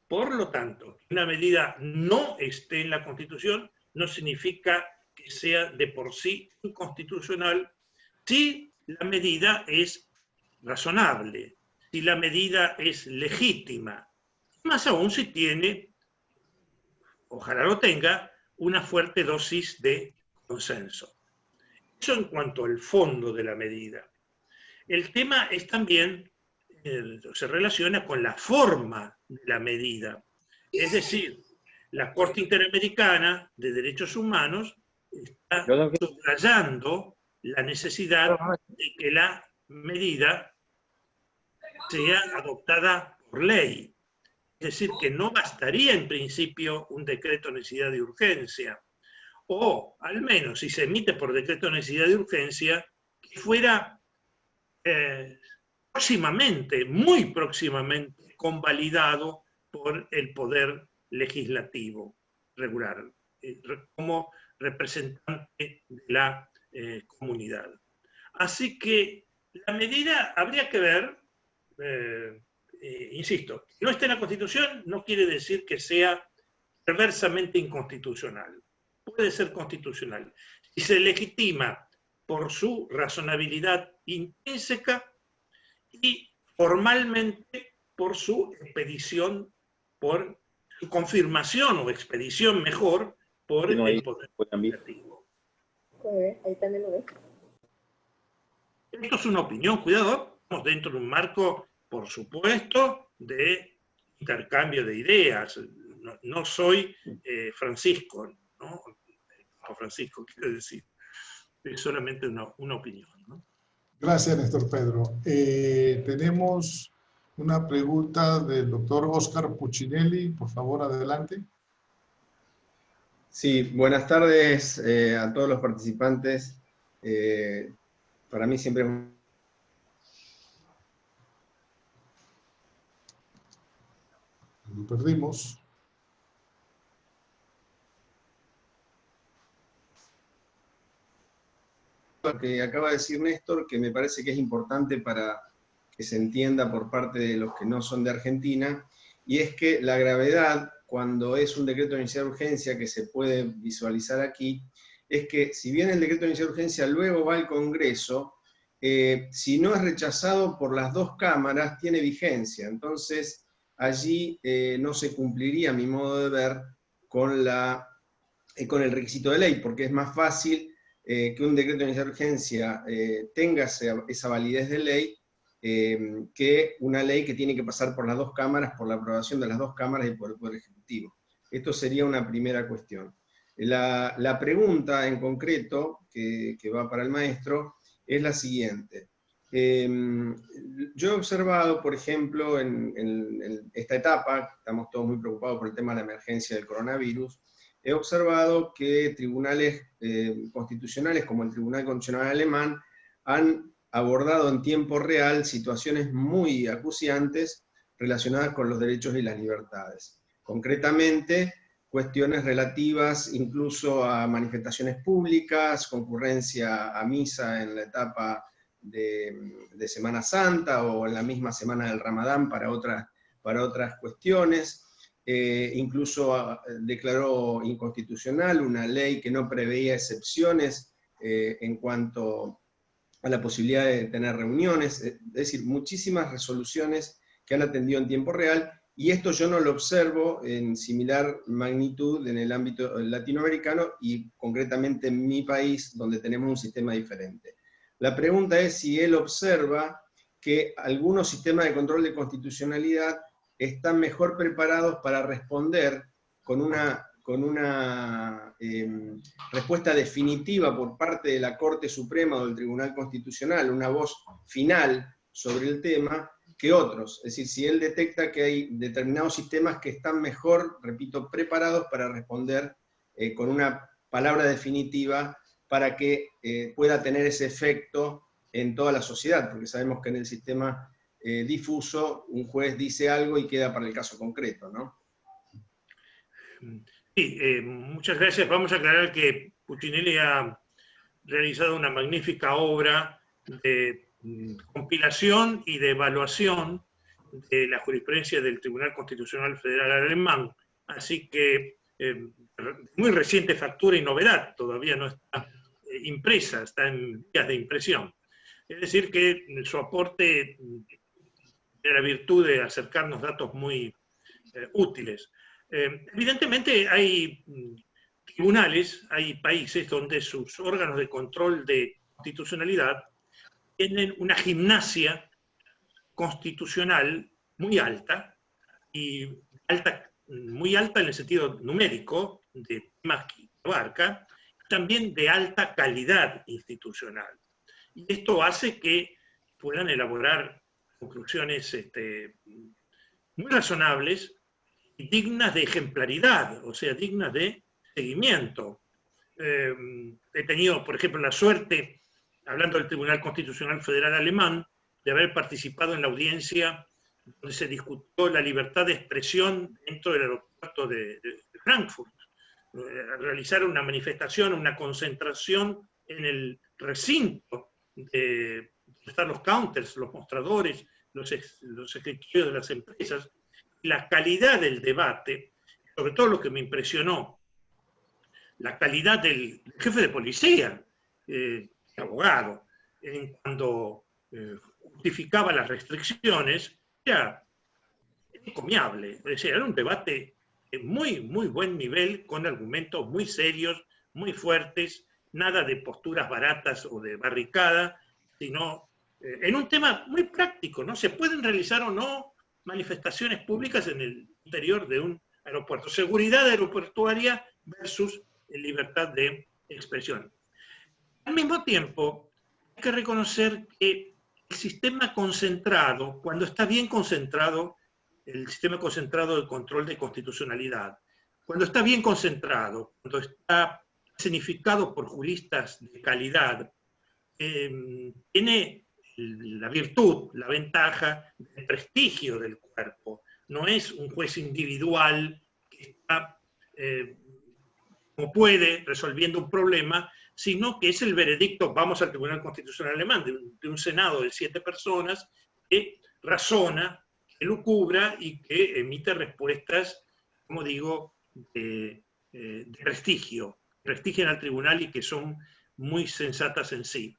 Por lo tanto, que una medida no esté en la Constitución no significa que sea de por sí inconstitucional si la medida es razonable, si la medida es legítima, más aún si tiene, ojalá lo tenga, una fuerte dosis de consenso. Eso en cuanto al fondo de la medida. El tema es también, se relaciona con la forma de la medida. Es decir, la Corte Interamericana de Derechos Humanos está subrayando la necesidad de que la medida sea adoptada por ley. Es decir, que no bastaría en principio un decreto de necesidad de urgencia, o al menos si se emite por decreto de necesidad de urgencia, que fuera próximamente, muy próximamente, convalidado por el Poder Legislativo regular, como representante de la comunidad. Así que la medida habría que ver, insisto, que no esté en la Constitución no quiere decir que sea perversamente inconstitucional. Puede ser constitucional. Si se legitima por su razonabilidad intrínseca y formalmente por su expedición, por su confirmación o expedición mejor por el Poder Legislativo. Ahí también lo ves. Esto es una opinión, cuidado, estamos dentro de un marco, por supuesto, de intercambio de ideas. No soy Francisco, ¿no? Francisco, quiero decir, es solamente una opinión, ¿no? Gracias, Néstor Pedro. Tenemos una pregunta del doctor Oscar Puccinelli. Por favor, adelante. Sí, buenas tardes a todos los participantes. Para mí siempre es Lo perdimos. Lo que acaba de decir Néstor, que me parece que es importante para que se entienda por parte de los que no son de Argentina, y es que la gravedad, cuando es un decreto de necesidad de urgencia que se puede visualizar aquí, es que si bien el decreto de necesidad de urgencia luego va al Congreso, si no es rechazado por las dos cámaras, tiene vigencia. Entonces, allí no se cumpliría, a mi modo de ver, con el requisito de ley, porque es más fácil que un decreto de necesidad de urgencia tenga esa validez de ley que una ley que tiene que pasar por las dos cámaras, por la aprobación de las dos cámaras y por el Poder Ejecutivo. Esto sería una primera cuestión. La pregunta en concreto, que va para el maestro, es la siguiente. Yo he observado, por ejemplo, en esta etapa, estamos todos muy preocupados por el tema de la emergencia del coronavirus, he observado que tribunales constitucionales, como el Tribunal Constitucional Alemán, han abordado en tiempo real situaciones muy acuciantes relacionadas con los derechos y las libertades. Concretamente, cuestiones relativas incluso a manifestaciones públicas, concurrencia a misa en la etapa de Semana Santa o en la misma semana del Ramadán para otras cuestiones. Incluso declaró inconstitucional una ley que no preveía excepciones en cuanto a la posibilidad de tener reuniones, es decir, muchísimas resoluciones que han atendido en tiempo real, y esto yo no lo observo en similar magnitud en el ámbito latinoamericano y concretamente en mi país, donde tenemos un sistema diferente. La pregunta es si él observa que algunos sistemas de control de constitucionalidad están mejor preparados para responder con una respuesta definitiva por parte de la Corte Suprema o del Tribunal Constitucional, una voz final sobre el tema, que otros. Es decir, si él detecta que hay determinados sistemas que están mejor, repito, preparados para responder con una palabra definitiva para que pueda tener ese efecto en toda la sociedad, porque sabemos que en el sistema difuso un juez dice algo y queda para el caso concreto, ¿no? Sí, muchas gracias. Vamos a aclarar que Puccinelli ha realizado una magnífica obra de compilación y de evaluación de la jurisprudencia del Tribunal Constitucional Federal Alemán, así que muy reciente factura y novedad, todavía no está impresa, está en vías de impresión. Es decir, que su aporte tiene la virtud de acercarnos datos muy útiles. Evidentemente hay tribunales, hay países donde sus órganos de control de constitucionalidad tienen una gimnasia constitucional muy alta, y muy alta en el sentido numérico, de temas que abarca, también de alta calidad institucional. Y esto hace que puedan elaborar conclusiones muy razonables y dignas de ejemplaridad, o sea, dignas de seguimiento. He tenido, por ejemplo, la suerte, hablando del Tribunal Constitucional Federal Alemán, de haber participado en la audiencia donde se discutió la libertad de expresión dentro del aeropuerto de Frankfurt. Realizar una manifestación, una concentración en el recinto de están los counters, los mostradores, los escritorios de las empresas, la calidad del debate, sobre todo lo que me impresionó, la calidad del jefe de policía, abogado, en cuando justificaba las restricciones, era encomiable. Es decir, era un debate de muy buen nivel, con argumentos muy serios, muy fuertes, nada de posturas baratas o de barricada, sino en un tema muy práctico, ¿no? ¿Se pueden realizar o no manifestaciones públicas en el interior de un aeropuerto? Seguridad aeroportuaria versus libertad de expresión. Al mismo tiempo, hay que reconocer que el sistema concentrado, cuando está bien concentrado, el sistema concentrado de control de constitucionalidad, cuando está bien concentrado, cuando está significado por juristas de calidad, tiene la virtud, la ventaja del prestigio del cuerpo. No es un juez individual que está, como puede, resolviendo un problema, sino que es el veredicto, vamos al Tribunal Constitucional Alemán, de un Senado de 7 personas, que razona, que lucubra y que emite respuestas, como digo, de prestigio, prestigian al tribunal y que son muy sensatas en sí.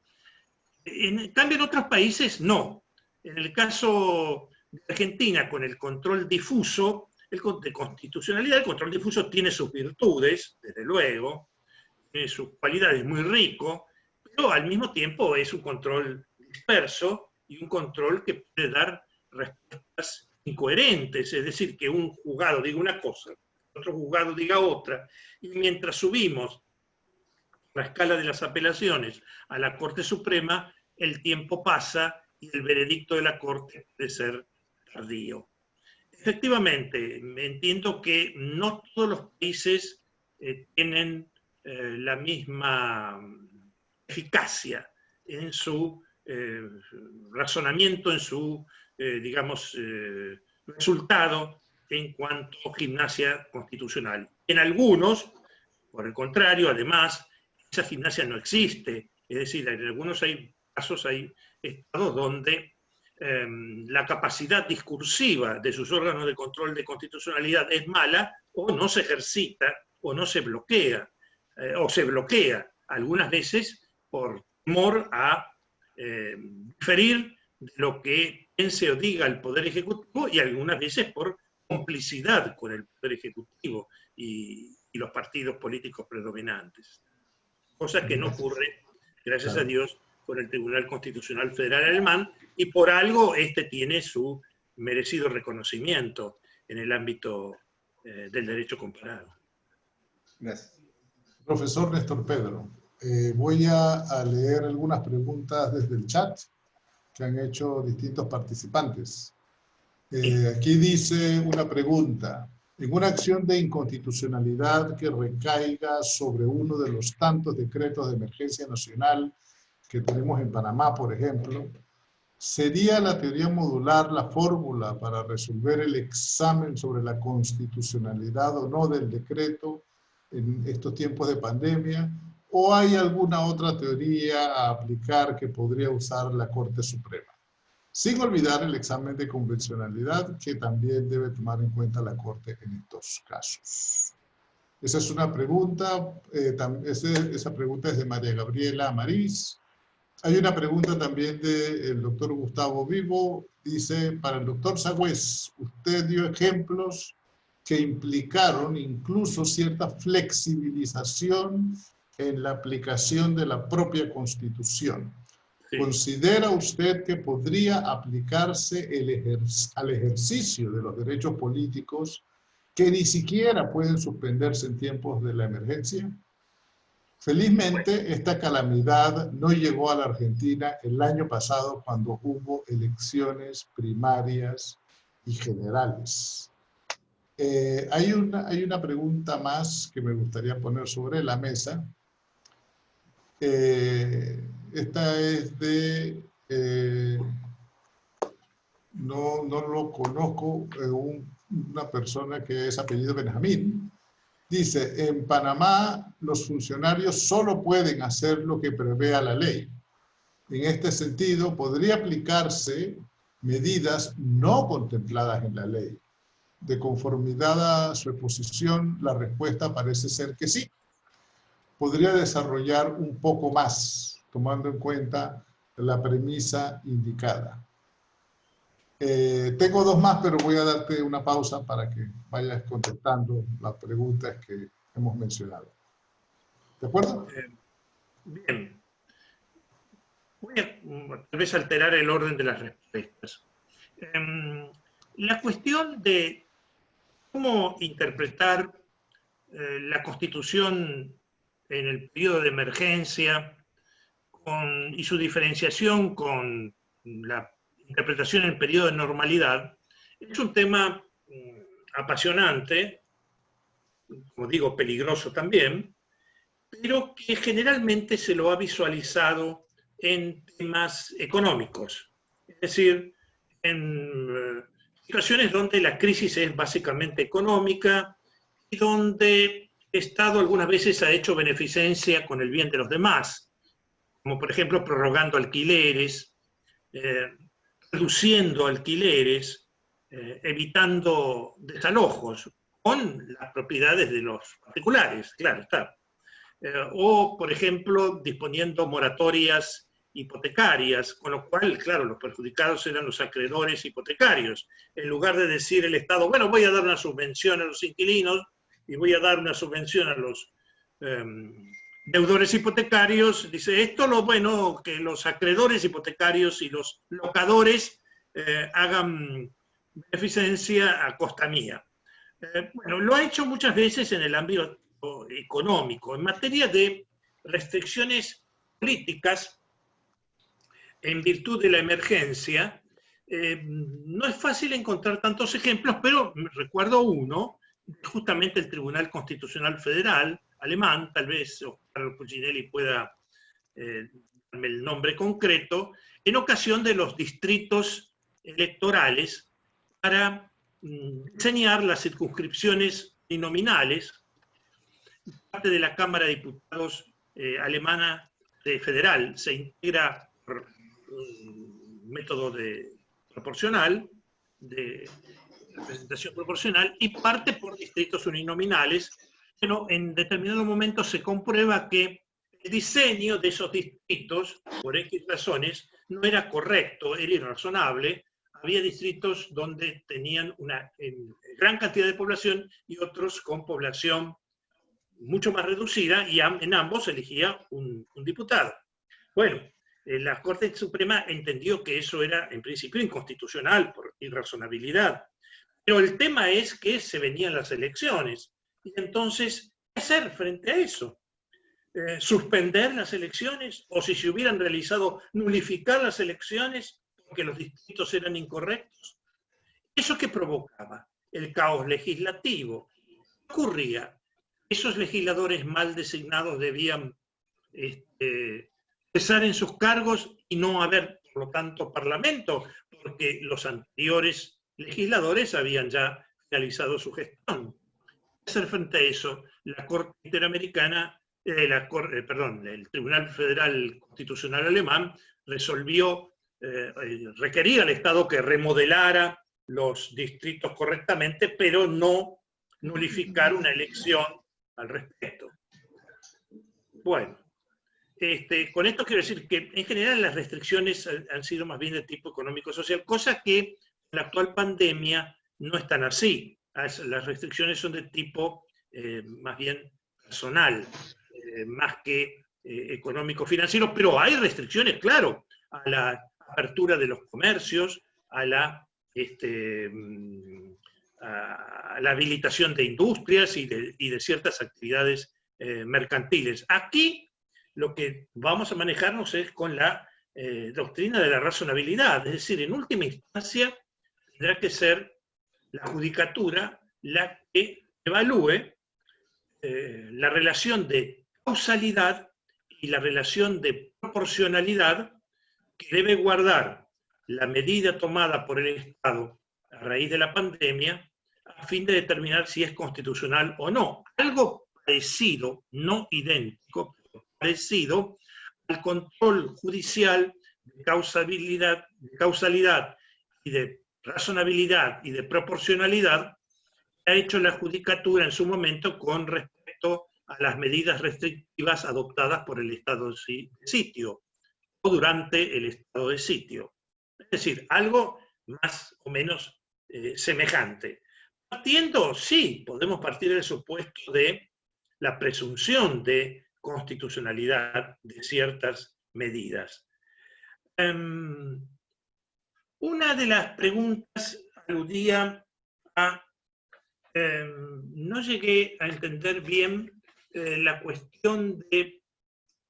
En cambio, en otros países, no. En el caso de Argentina, con el control difuso, de constitucionalidad, el control difuso tiene sus virtudes, desde luego, tiene sus cualidades, muy rico, pero al mismo tiempo es un control disperso y un control que puede dar respuestas incoherentes, es decir, que un juzgado diga una cosa, otro juzgado diga otra, y mientras subimos la escala de las apelaciones a la Corte Suprema, el tiempo pasa y el veredicto de la Corte puede ser tardío. Efectivamente, entiendo que no todos los países tienen la misma eficacia en su razonamiento, en su, digamos, resultado en cuanto a gimnasia constitucional. En algunos, por el contrario, además, esa gimnasia no existe. Es decir, en algunos casos hay estados donde la capacidad discursiva de sus órganos de control de constitucionalidad es mala, o no se ejercita, o no se bloquea, o se bloquea algunas veces por temor a diferir de lo que piense o diga el Poder Ejecutivo, y algunas veces por complicidad con el Poder Ejecutivo y los partidos políticos predominantes. Cosa que no ocurre, gracias a Dios, con el Tribunal Constitucional Federal Alemán, y por algo este tiene su merecido reconocimiento en el ámbito del derecho comparado. Gracias. Profesor Néstor Pedro, voy a leer algunas preguntas desde el chat. que han hecho distintos participantes. Aquí dice una pregunta. En una acción de inconstitucionalidad que recaiga sobre uno de los tantos decretos de emergencia nacional que tenemos en Panamá, por ejemplo, ¿sería la teoría modular la fórmula para resolver el examen sobre la constitucionalidad o no del decreto en estos tiempos de pandemia? ¿O hay alguna otra teoría a aplicar que podría usar la Corte Suprema? Sin olvidar el examen de convencionalidad que también debe tomar en cuenta la Corte en estos casos. Esa es una pregunta, esa pregunta es de María Gabriela Amariz. Hay una pregunta también del doctor Gustavo Vivo. Dice, para el doctor Sagüez, usted dio ejemplos que implicaron incluso cierta flexibilización en la aplicación de la propia Constitución. Sí. ¿Considera usted que podría aplicarse al ejercicio de los derechos políticos que ni siquiera pueden suspenderse en tiempos de la emergencia? Felizmente, esta calamidad no llegó a la Argentina el año pasado cuando hubo elecciones primarias y generales. Hay una pregunta más que me gustaría poner sobre la mesa. Esta es de, no lo conozco, una persona que es apellido Benjamín. Dice, en Panamá los funcionarios solo pueden hacer lo que prevea la ley. En este sentido, podría aplicarse medidas no contempladas en la ley. De conformidad a su exposición, la respuesta parece ser que sí. Podría desarrollar un poco más, tomando en cuenta la premisa indicada. Tengo dos más, pero voy a darte una pausa para que vayas contestando las preguntas que hemos mencionado. ¿De acuerdo? Bien. Voy a tal vez alterar el orden de las respuestas. La cuestión de cómo interpretar la Constitución en el periodo de emergencia y su diferenciación con la interpretación en el periodo de normalidad, es un tema apasionante, como digo, peligroso también, pero que generalmente se lo ha visualizado en temas económicos. Es decir, en situaciones donde la crisis es básicamente económica y donde el Estado algunas veces ha hecho beneficencia con el bien de los demás, como por ejemplo prorrogando alquileres, reduciendo alquileres, evitando desalojos con las propiedades de los particulares, claro está. O, por ejemplo, disponiendo moratorias hipotecarias, con lo cual, claro, los perjudicados eran los acreedores hipotecarios. En lugar de decir el Estado, bueno, voy a dar una subvención a los inquilinos y voy a dar una subvención a los deudores hipotecarios, dice, esto lo bueno, que los acreedores hipotecarios y los locadores hagan beneficencia a costa mía. Bueno, lo ha hecho muchas veces en el ámbito económico. En materia de restricciones políticas, en virtud de la emergencia, no es fácil encontrar tantos ejemplos, pero recuerdo uno, justamente el Tribunal Constitucional Federal, alemán, tal vez Oscar Puccinelli pueda darme el nombre concreto, en ocasión de los distritos electorales para diseñar las circunscripciones uninominales. Parte de la Cámara de Diputados alemana federal se integra por un método proporcional, de representación proporcional, y parte por distritos uninominales. Pero en determinado momento se comprueba que el diseño de esos distritos, por X razones, no era correcto, era irrazonable. Había distritos donde tenían una gran cantidad de población y otros con población mucho más reducida, y en ambos elegía un diputado. Bueno, la Corte Suprema entendió que eso era en principio inconstitucional por irrazonabilidad. Pero el tema es que se venían las elecciones. Y entonces, ¿qué hacer frente a eso? ¿Suspender las elecciones? ¿O si se hubieran realizado, nulificar las elecciones? porque los distritos eran incorrectos. ¿Eso qué provocaba? El caos legislativo. ¿Qué ocurría? Esos legisladores mal designados debían cesar en sus cargos y no haber, por lo tanto, parlamento, porque los anteriores legisladores habían ya finalizado su gestión. Hacer frente a eso, la Corte Interamericana, el Tribunal Federal Constitucional Alemán resolvió, requería al Estado que remodelara los distritos correctamente, pero no nulificar una elección al respecto. Bueno, con esto quiero decir que en general las restricciones han sido más bien de tipo económico-social, cosa que en la actual pandemia no están así. Las restricciones son de tipo más bien personal, más que económico-financiero, pero hay restricciones, claro, a la apertura de los comercios, a la habilitación de industrias y de ciertas actividades mercantiles. Aquí lo que vamos a manejarnos es con la doctrina de la razonabilidad, es decir, en última instancia tendrá que ser la judicatura la que evalúe la relación de causalidad y la relación de proporcionalidad que debe guardar la medida tomada por el Estado a raíz de la pandemia a fin de determinar si es constitucional o no. Algo parecido, no idéntico, pero parecido al control judicial de causalidad y de razonabilidad y de proporcionalidad que ha hecho la judicatura en su momento con respecto a las medidas restrictivas adoptadas por el estado de sitio o durante el estado de sitio. Es decir, algo más o menos semejante. Partiendo, sí, podemos partir del supuesto de la presunción de constitucionalidad de ciertas medidas. Una de las preguntas aludía a... no llegué a entender bien la cuestión de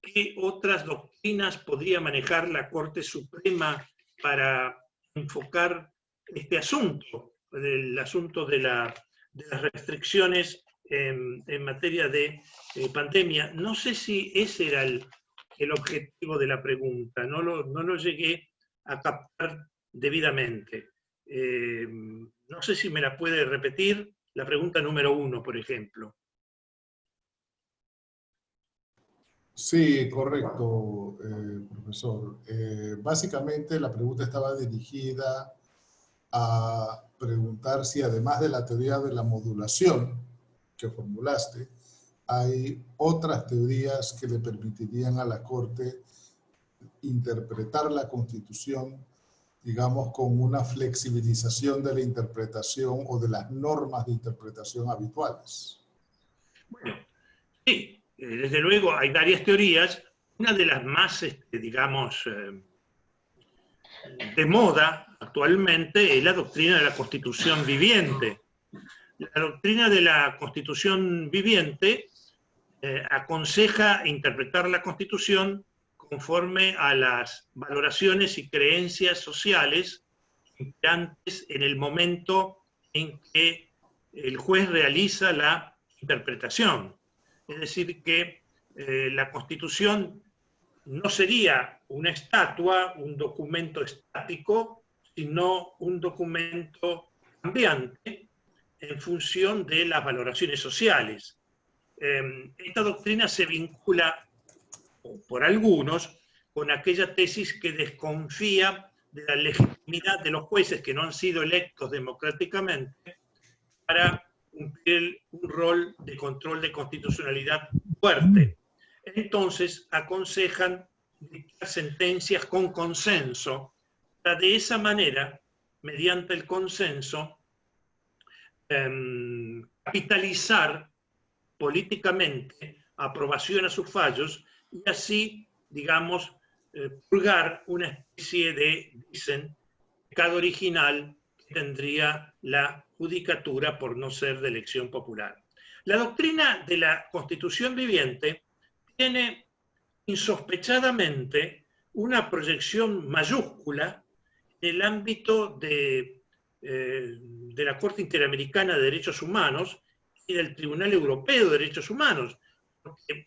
qué otras doctrinas podría manejar la Corte Suprema para enfocar este asunto, el asunto de las restricciones en materia de pandemia. No sé si ese era el objetivo de la pregunta, no lo llegué a captar debidamente. No sé si me la puede repetir, la pregunta número 1, por ejemplo. Sí, correcto, profesor. Básicamente la pregunta estaba dirigida a preguntar si además de la teoría de la modulación que formulaste, hay otras teorías que le permitirían a la Corte interpretar la Constitución, digamos, con una flexibilización de la interpretación o de las normas de interpretación habituales. Bueno, sí, desde luego hay varias teorías. Una de las más, digamos, de moda actualmente es la doctrina de la Constitución viviente. La doctrina de la Constitución viviente aconseja interpretar la Constitución conforme a las valoraciones y creencias sociales imperantes en el momento en que el juez realiza la interpretación. Es decir, que la Constitución no sería una estatua, un documento estático, sino un documento cambiante en función de las valoraciones sociales. Esta doctrina se vincula, por algunos, con aquella tesis que desconfía de la legitimidad de los jueces que no han sido electos democráticamente para cumplir un rol de control de constitucionalidad fuerte. Entonces aconsejan dictar sentencias con consenso, para de esa manera, mediante el consenso, capitalizar políticamente aprobación a sus fallos y así, digamos, purgar una especie de, dicen, pecado original que tendría la judicatura por no ser de elección popular. La doctrina de la Constitución viviente tiene insospechadamente una proyección mayúscula en el ámbito de la Corte Interamericana de Derechos Humanos y del Tribunal Europeo de Derechos Humanos. Porque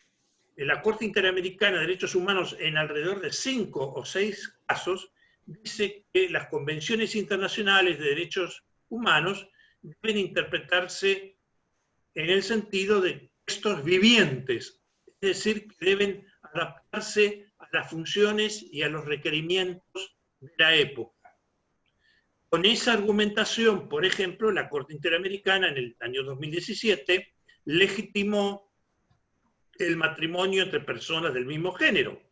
la Corte Interamericana de Derechos Humanos, en alrededor de 5 o 6 casos, dice que las convenciones internacionales de derechos humanos deben interpretarse en el sentido de textos vivientes, es decir, que deben adaptarse a las funciones y a los requerimientos de la época. Con esa argumentación, por ejemplo, la Corte Interamericana en el año 2017 legitimó el matrimonio entre personas del mismo género,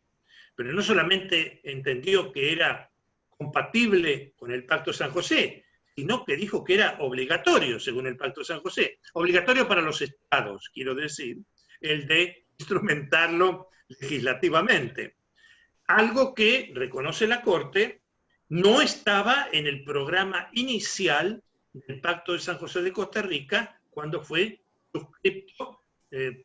pero no solamente entendió que era compatible con el Pacto de San José, sino que dijo que era obligatorio, según el Pacto de San José, obligatorio para los estados, quiero decir, el de instrumentarlo legislativamente. Algo que, reconoce la Corte, no estaba en el programa inicial del Pacto de San José de Costa Rica cuando fue suscrito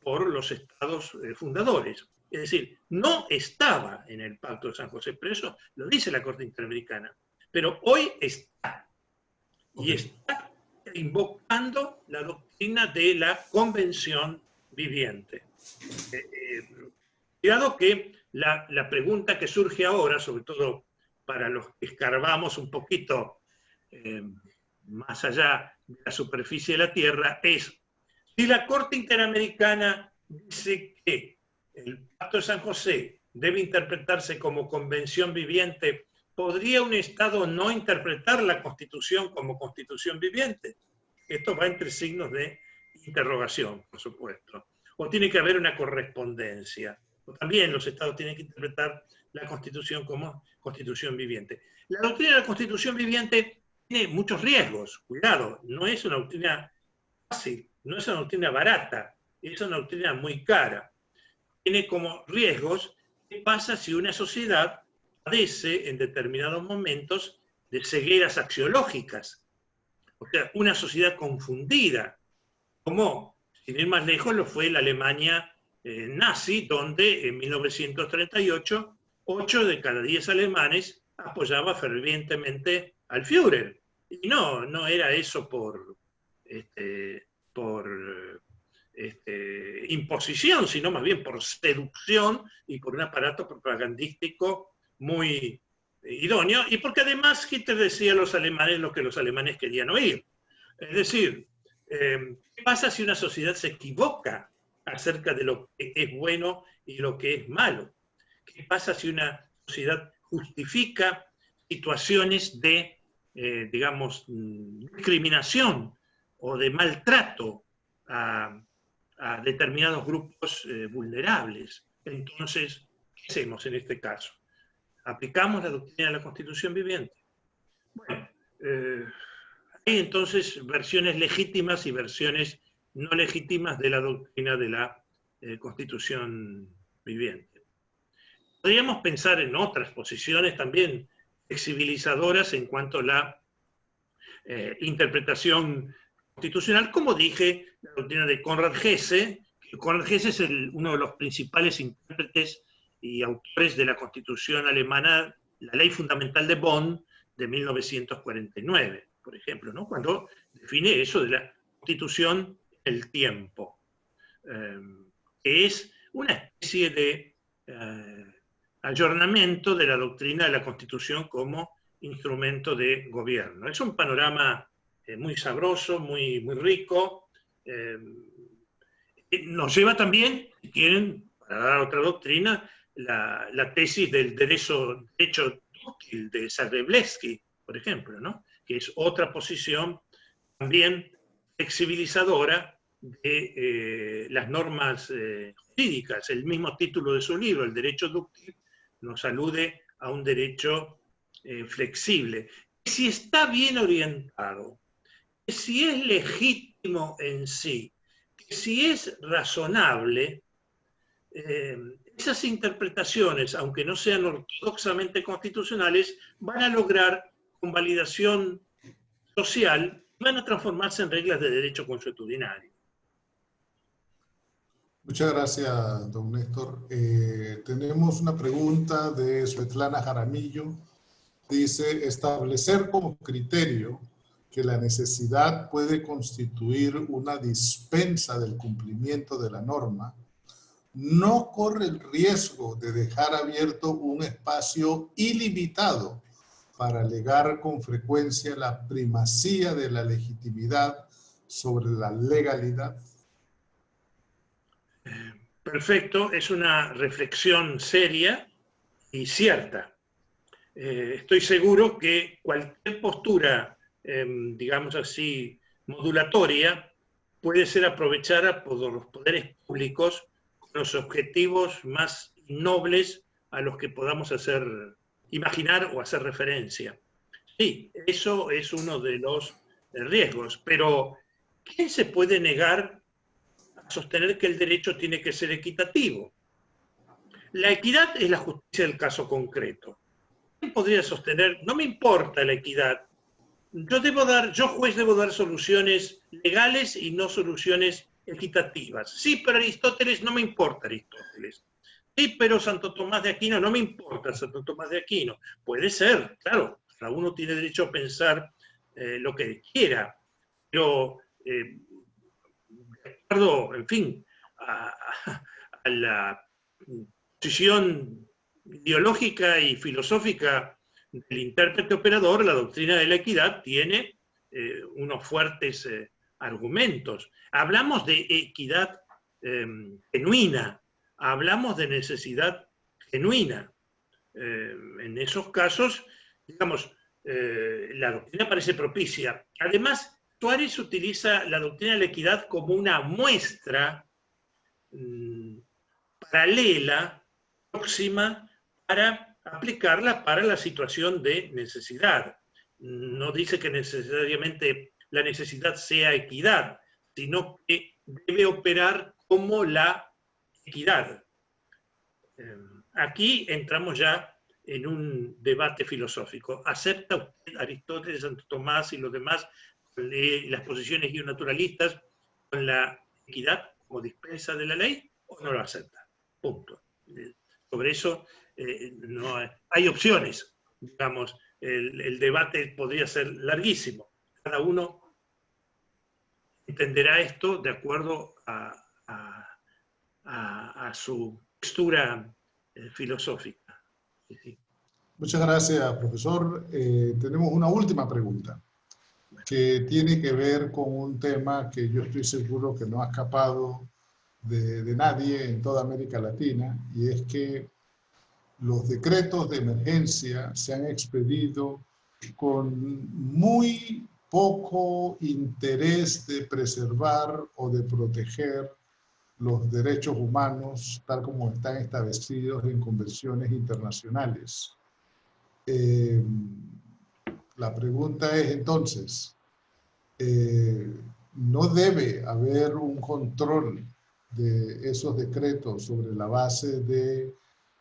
por los estados fundadores. Es decir, no estaba en el Pacto de San José, pero eso lo dice la Corte Interamericana. Pero hoy está. Y está invocando la doctrina de la Convención Viviente. Cuidado que la pregunta que surge ahora, sobre todo para los que escarbamos un poquito más allá de la superficie de la Tierra, es si la Corte Interamericana dice que el Pacto de San José debe interpretarse como convención viviente, ¿podría un Estado no interpretar la Constitución como constitución viviente? Esto va entre signos de interrogación, por supuesto. O tiene que haber una correspondencia. O también los Estados tienen que interpretar la Constitución como constitución viviente. La doctrina de la Constitución viviente tiene muchos riesgos. Cuidado, no es una doctrina fácil, no es una doctrina barata, es una doctrina muy cara. Tiene como riesgos qué pasa si una sociedad padece en determinados momentos de cegueras axiológicas. O sea, una sociedad confundida, como, sin ir más lejos, lo fue la Alemania nazi, donde en 1938 8 de cada 10 alemanes apoyaba fervientemente al Führer. Y no era eso por imposición, sino más bien por seducción y por un aparato propagandístico muy idóneo, y porque además Hitler decía a los alemanes lo que los alemanes querían oír. Es decir, ¿qué pasa si una sociedad se equivoca acerca de lo que es bueno y lo que es malo? ¿Qué pasa si una sociedad justifica situaciones de, digamos, discriminación o de maltrato a determinados grupos vulnerables? Entonces, ¿qué hacemos en este caso? ¿Aplicamos la doctrina de la Constitución viviente? Bueno, hay entonces versiones legítimas y versiones no legítimas de la doctrina de la Constitución viviente. Podríamos pensar en otras posiciones también flexibilizadoras en cuanto a la interpretación constitucional, como dije, la doctrina de Konrad Hesse. Konrad Hesse es uno de los principales intérpretes y autores de la Constitución alemana, la Ley Fundamental de Bonn de 1949, por ejemplo, ¿no? Cuando define eso de la Constitución en el tiempo, que es una especie de ayornamiento de la doctrina de la Constitución como instrumento de gobierno. Es un panorama muy sabroso, muy rico. Nos lleva también, si quieren, para dar otra doctrina, la tesis del derecho dúctil de Zagrebleski, por ejemplo, ¿no? Que es otra posición también flexibilizadora de las normas jurídicas. El mismo título de su libro, El derecho dúctil, nos alude a un derecho flexible. Si está bien orientado, si es legítimo en sí, si es razonable, esas interpretaciones, aunque no sean ortodoxamente constitucionales, van a lograr convalidación social, van a transformarse en reglas de derecho consuetudinario. Muchas gracias, don Néstor. Tenemos una pregunta de Svetlana Jaramillo. dice establecer como criterio que la necesidad puede constituir una dispensa del cumplimiento de la norma, no corre el riesgo de dejar abierto un espacio ilimitado para alegar con frecuencia la primacía de la legitimidad sobre la legalidad. Perfecto, es una reflexión seria y cierta. Estoy seguro que cualquier postura, digamos así, modulatoria, puede ser aprovechada por los poderes públicos con los objetivos más nobles a los que podamos imaginar o hacer referencia. Sí, eso es uno de los riesgos, pero ¿quién se puede negar a sostener que el derecho tiene que ser equitativo? La equidad es la justicia del caso concreto. ¿Quién podría sostener? No me importa la equidad. Yo juez debo dar soluciones legales y no soluciones equitativas. Sí, pero Aristóteles, no me importa Aristóteles. Sí, pero Santo Tomás de Aquino, no me importa Santo Tomás de Aquino. Puede ser, claro, cada uno tiene derecho a pensar lo que quiera, pero de acuerdo, en fin, a la posición ideológica y filosófica del intérprete operador, la doctrina de la equidad tiene unos fuertes argumentos. Hablamos de equidad genuina, hablamos de necesidad genuina. En esos casos, digamos, la doctrina parece propicia. Además, Suárez utiliza la doctrina de la equidad como una muestra paralela, próxima, para aplicarla para la situación de necesidad. No dice que necesariamente la necesidad sea equidad, sino que debe operar como la equidad. Aquí entramos ya en un debate filosófico. ¿Acepta usted Aristóteles, Santo Tomás y los demás, las posiciones naturalistas, con la equidad como dispensa de la ley, o no lo acepta? Punto. Sobre eso no hay opciones. Digamos, el debate podría ser larguísimo. Cada uno entenderá esto de acuerdo a su textura filosófica. Sí, sí. Muchas gracias, profesor. Tenemos una última pregunta que tiene que ver con un tema que yo estoy seguro que no ha escapado de nadie en toda América Latina, y es que los decretos de emergencia se han expedido con muy poco interés de preservar o de proteger los derechos humanos tal como están establecidos en convenciones internacionales. La pregunta es entonces, ¿no debe haber un control de esos decretos sobre la base de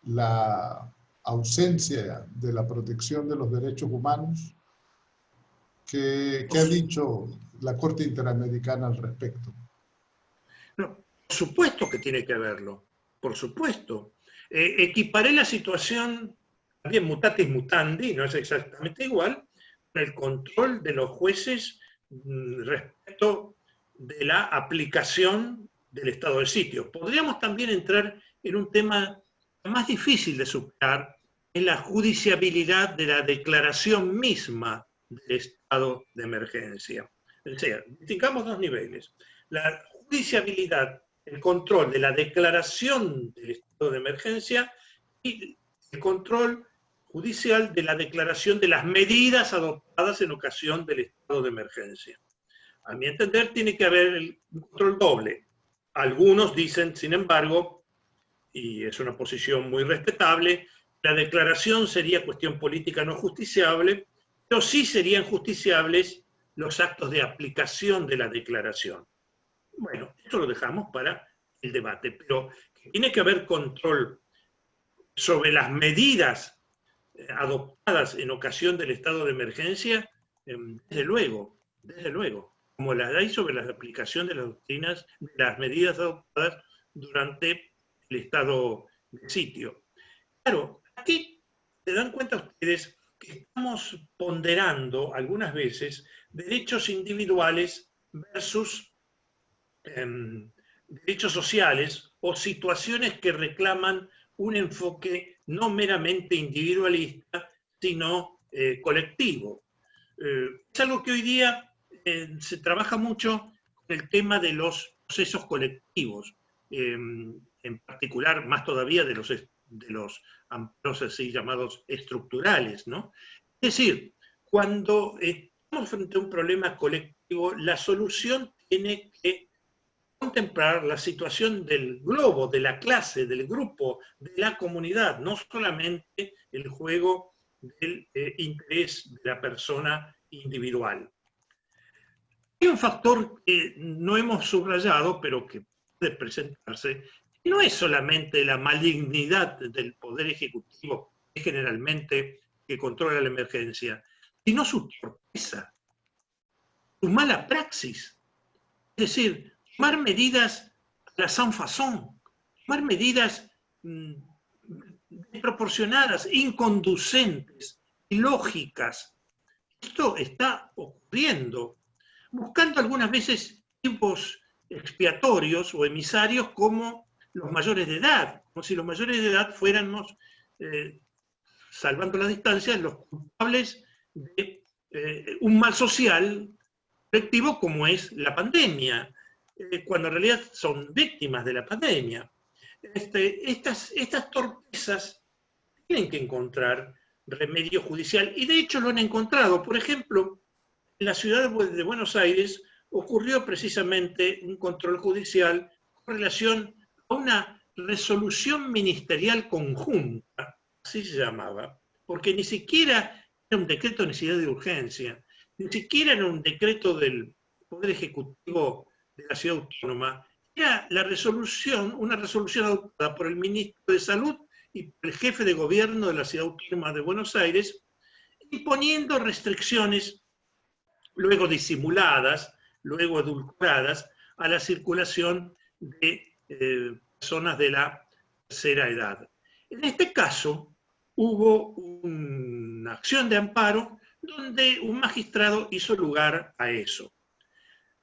la ausencia de la protección de los derechos humanos? ¿Qué ha dicho la Corte Interamericana al respecto? No, por supuesto que tiene que haberlo, por supuesto. Equiparé la situación, también mutatis mutandi, no es exactamente igual, con el control de los jueces respecto de la aplicación del estado de sitio. Podríamos también entrar en un tema más difícil de superar, es la judiciabilidad de la declaración misma del estado de emergencia. O sea, distingamos dos niveles. La judiciabilidad, el control de la declaración del estado de emergencia y el control judicial de la declaración de las medidas adoptadas en ocasión del estado de emergencia. A mi entender, tiene que haber un control doble. Algunos dicen, sin embargo, y es una posición muy respetable, la declaración sería cuestión política no justiciable, pero sí serían justiciables los actos de aplicación de la declaración. Bueno, esto lo dejamos para el debate, pero tiene que haber control sobre las medidas adoptadas en ocasión del estado de emergencia, desde luego, como las hay sobre la aplicación de las doctrinas, de las medidas adoptadas durante el estado de sitio. Claro, aquí se dan cuenta ustedes que estamos ponderando algunas veces derechos individuales versus derechos sociales o situaciones que reclaman un enfoque no meramente individualista, sino colectivo. Es algo que hoy día se trabaja mucho con el tema de los procesos colectivos, en particular, más todavía, de los amparos así llamados estructurales, ¿no? Es decir, cuando estamos frente a un problema colectivo, la solución tiene que contemplar la situación del globo, de la clase, del grupo, de la comunidad, no solamente el juego del interés de la persona individual. Hay un factor que no hemos subrayado, pero que puede presentarse, que no es solamente la malignidad del Poder Ejecutivo, que generalmente que controla la emergencia, sino su torpeza, su mala praxis. Es decir, tomar medidas a la sans façon, tomar medidas desproporcionadas, inconducentes, ilógicas. Esto está ocurriendo, buscando algunas veces tipos expiatorios o emisarios como los mayores de edad, como si los mayores de edad fuéramos, salvando la distancia, los culpables de un mal social colectivo como es la pandemia, cuando en realidad son víctimas de la pandemia. Estas torpezas tienen que encontrar remedio judicial, y de hecho lo han encontrado. Por ejemplo, en la ciudad de Buenos Aires ocurrió precisamente un control judicial con relación a una resolución ministerial conjunta, así se llamaba, porque ni siquiera era un decreto de necesidad de urgencia, ni siquiera era un decreto del Poder Ejecutivo de la Ciudad Autónoma, era la resolución, una resolución adoptada por el ministro de Salud y por el jefe de gobierno de la Ciudad Autónoma de Buenos Aires, imponiendo restricciones luego disimuladas, luego edulcoradas, a la circulación de personas de la tercera edad. En este caso, hubo una acción de amparo donde un magistrado hizo lugar a eso.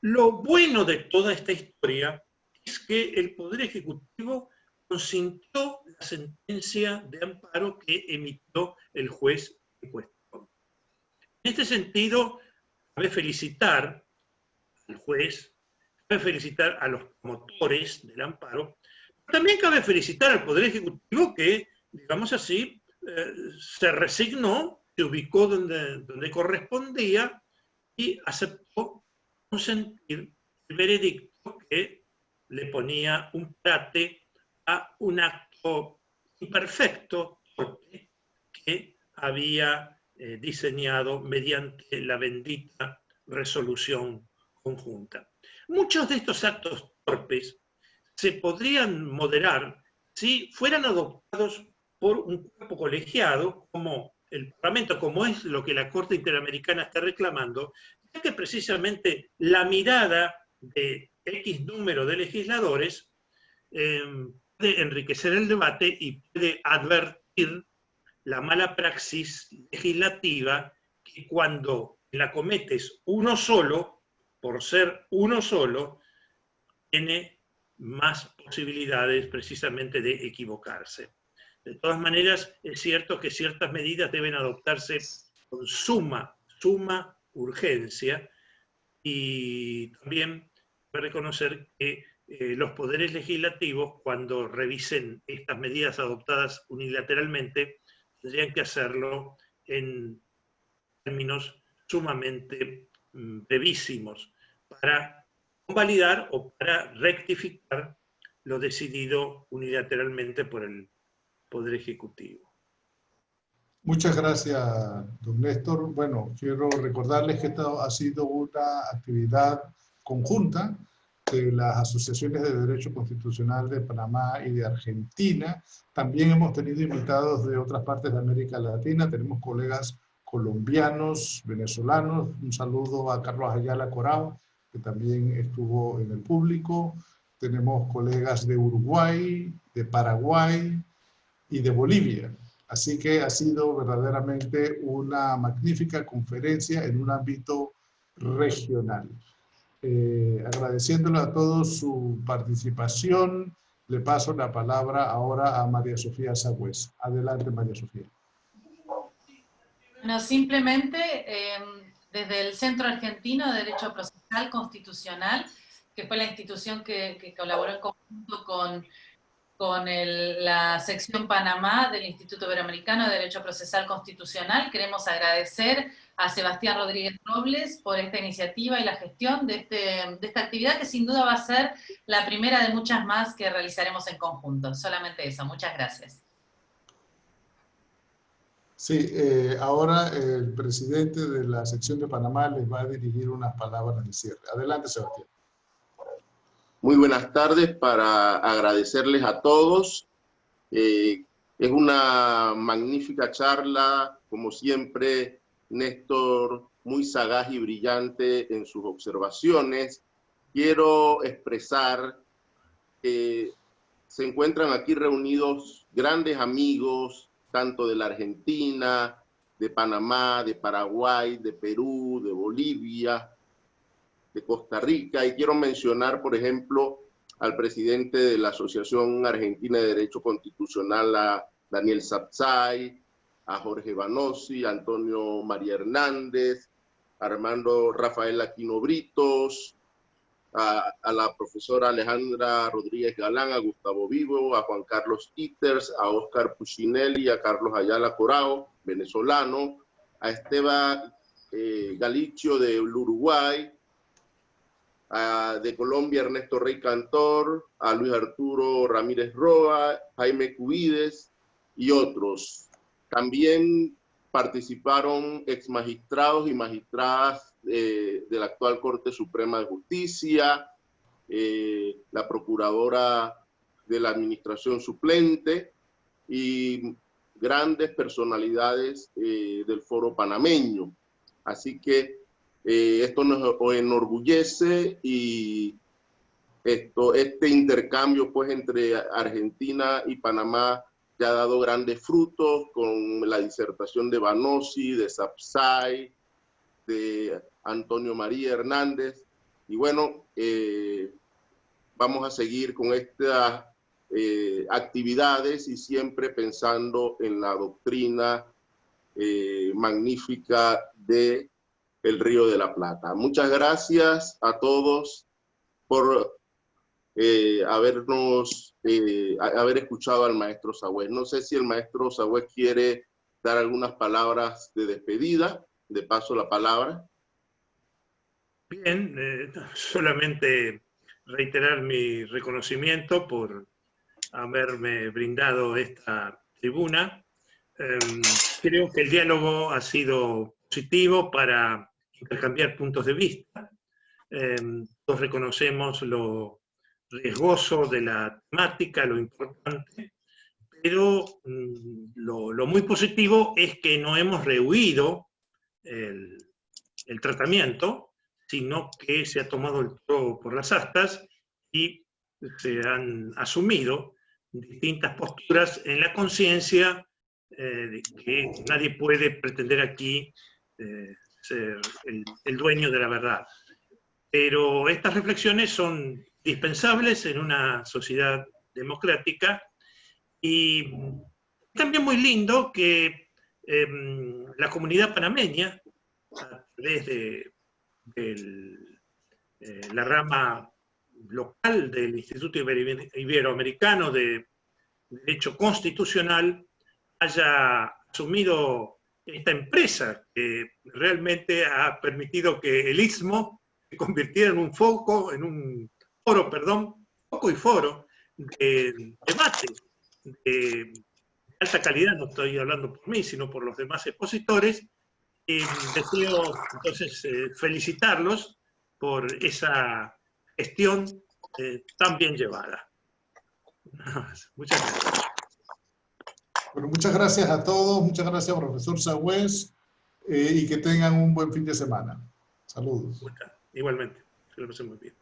Lo bueno de toda esta historia es que el Poder Ejecutivo consintió la sentencia de amparo que emitió el juez en cuestión. En este sentido, cabe felicitar al juez, cabe felicitar a los promotores del amparo, pero también cabe felicitar al Poder Ejecutivo que, digamos así, se resignó, se ubicó donde correspondía y aceptó consentir el veredicto que le ponía un parate a un acto imperfecto, torpe, que había diseñado mediante la bendita resolución conjunta. Muchos de estos actos torpes se podrían moderar si fueran adoptados por un cuerpo colegiado, como el Parlamento, como es lo que la Corte Interamericana está reclamando, ya que precisamente la mirada de X número de legisladores puede enriquecer el debate y puede advertir la mala praxis legislativa que cuando la cometes uno solo, por ser uno solo, tiene más posibilidades precisamente de equivocarse. De todas maneras, es cierto que ciertas medidas deben adoptarse con suma urgencia, y también reconocer que los poderes legislativos, cuando revisen estas medidas adoptadas unilateralmente, tendrían que hacerlo en términos sumamente brevísimos para convalidar o para rectificar lo decidido unilateralmente por el Poder Ejecutivo. Muchas gracias, don Néstor. Bueno, quiero recordarles que esta ha sido una actividad conjunta de las asociaciones de Derecho Constitucional de Panamá y de Argentina. También hemos tenido invitados de otras partes de América Latina. Tenemos colegas colombianos, venezolanos. Un saludo a Carlos Ayala Corao, que también estuvo en el público. Tenemos colegas de Uruguay, de Paraguay y de Bolivia. Así que ha sido verdaderamente una magnífica conferencia en un ámbito regional. Agradeciéndole a todos su participación, le paso la palabra ahora a María Sofía Sagüez. Adelante, María Sofía. Bueno, simplemente desde el Centro Argentino de Derecho Procesal Constitucional, que fue la institución que colaboró en conjunto con la sección Panamá del Instituto Iberoamericano de Derecho Procesal Constitucional, queremos agradecer a Sebastián Rodríguez Robles por esta iniciativa y la gestión de esta actividad, que sin duda va a ser la primera de muchas más que realizaremos en conjunto. Solamente eso, muchas gracias. Sí, ahora el presidente de la sección de Panamá les va a dirigir unas palabras de cierre. Adelante, Sebastián. Muy buenas tardes, para agradecerles a todos. Es una magnífica charla, como siempre, Néstor, muy sagaz y brillante en sus observaciones. Quiero expresar que se encuentran aquí reunidos grandes amigos, tanto de la Argentina, de Panamá, de Paraguay, de Perú, de Bolivia, de Costa Rica, y quiero mencionar, por ejemplo, al presidente de la Asociación Argentina de Derecho Constitucional, a Daniel Sapsay, a Jorge Banossi, a Antonio María Hernández, a Armando Rafael Aquino Britos, a la profesora Alejandra Rodríguez Galán, a Gustavo Vivo, a Juan Carlos Iters, a Oscar Puccinelli, a Carlos Ayala Corao, venezolano, a Esteban Galicio del Uruguay, de Colombia Ernesto Rey Cantor, a Luis Arturo Ramírez Roa, Jaime Cubides y otros. También participaron exmagistrados y magistradas de la actual Corte Suprema de Justicia, la procuradora de la administración suplente y grandes personalidades del foro panameño. Así que esto nos enorgullece, y este intercambio pues entre Argentina y Panamá ya ha dado grandes frutos, con la disertación de Banossi, de Sapsay, de Antonio María Hernández. Y bueno, vamos a seguir con estas actividades, y siempre pensando en la doctrina magnífica de el Río de la Plata. Muchas gracias a todos por haber escuchado al maestro Sagüez. No sé si el maestro Sagüez quiere dar algunas palabras de despedida. De paso la palabra. Bien, solamente reiterar mi reconocimiento por haberme brindado esta tribuna. Creo que el diálogo ha sido positivo para intercambiar puntos de vista. Todos reconocemos lo riesgoso de la temática, lo importante, pero lo muy positivo es que no hemos rehuido el tratamiento, sino que se ha tomado el toro por las astas y se han asumido distintas posturas en la conciencia de que nadie puede pretender aquí ser el dueño de la verdad. Pero estas reflexiones son indispensables en una sociedad democrática, y también muy lindo que la comunidad panameña, a través de la rama local del Instituto Iberoamericano de Derecho Constitucional, haya asumido esta empresa que realmente ha permitido que el Istmo se convirtiera en un foco y foro de debate de alta calidad. No estoy hablando por mí, sino por los demás expositores. Deseo entonces felicitarlos por esa gestión tan bien llevada. Muchas gracias. Bueno, muchas gracias a todos, muchas gracias, profesor Sagüez, y que tengan un buen fin de semana. Saludos. Igualmente, que lo pasen muy bien.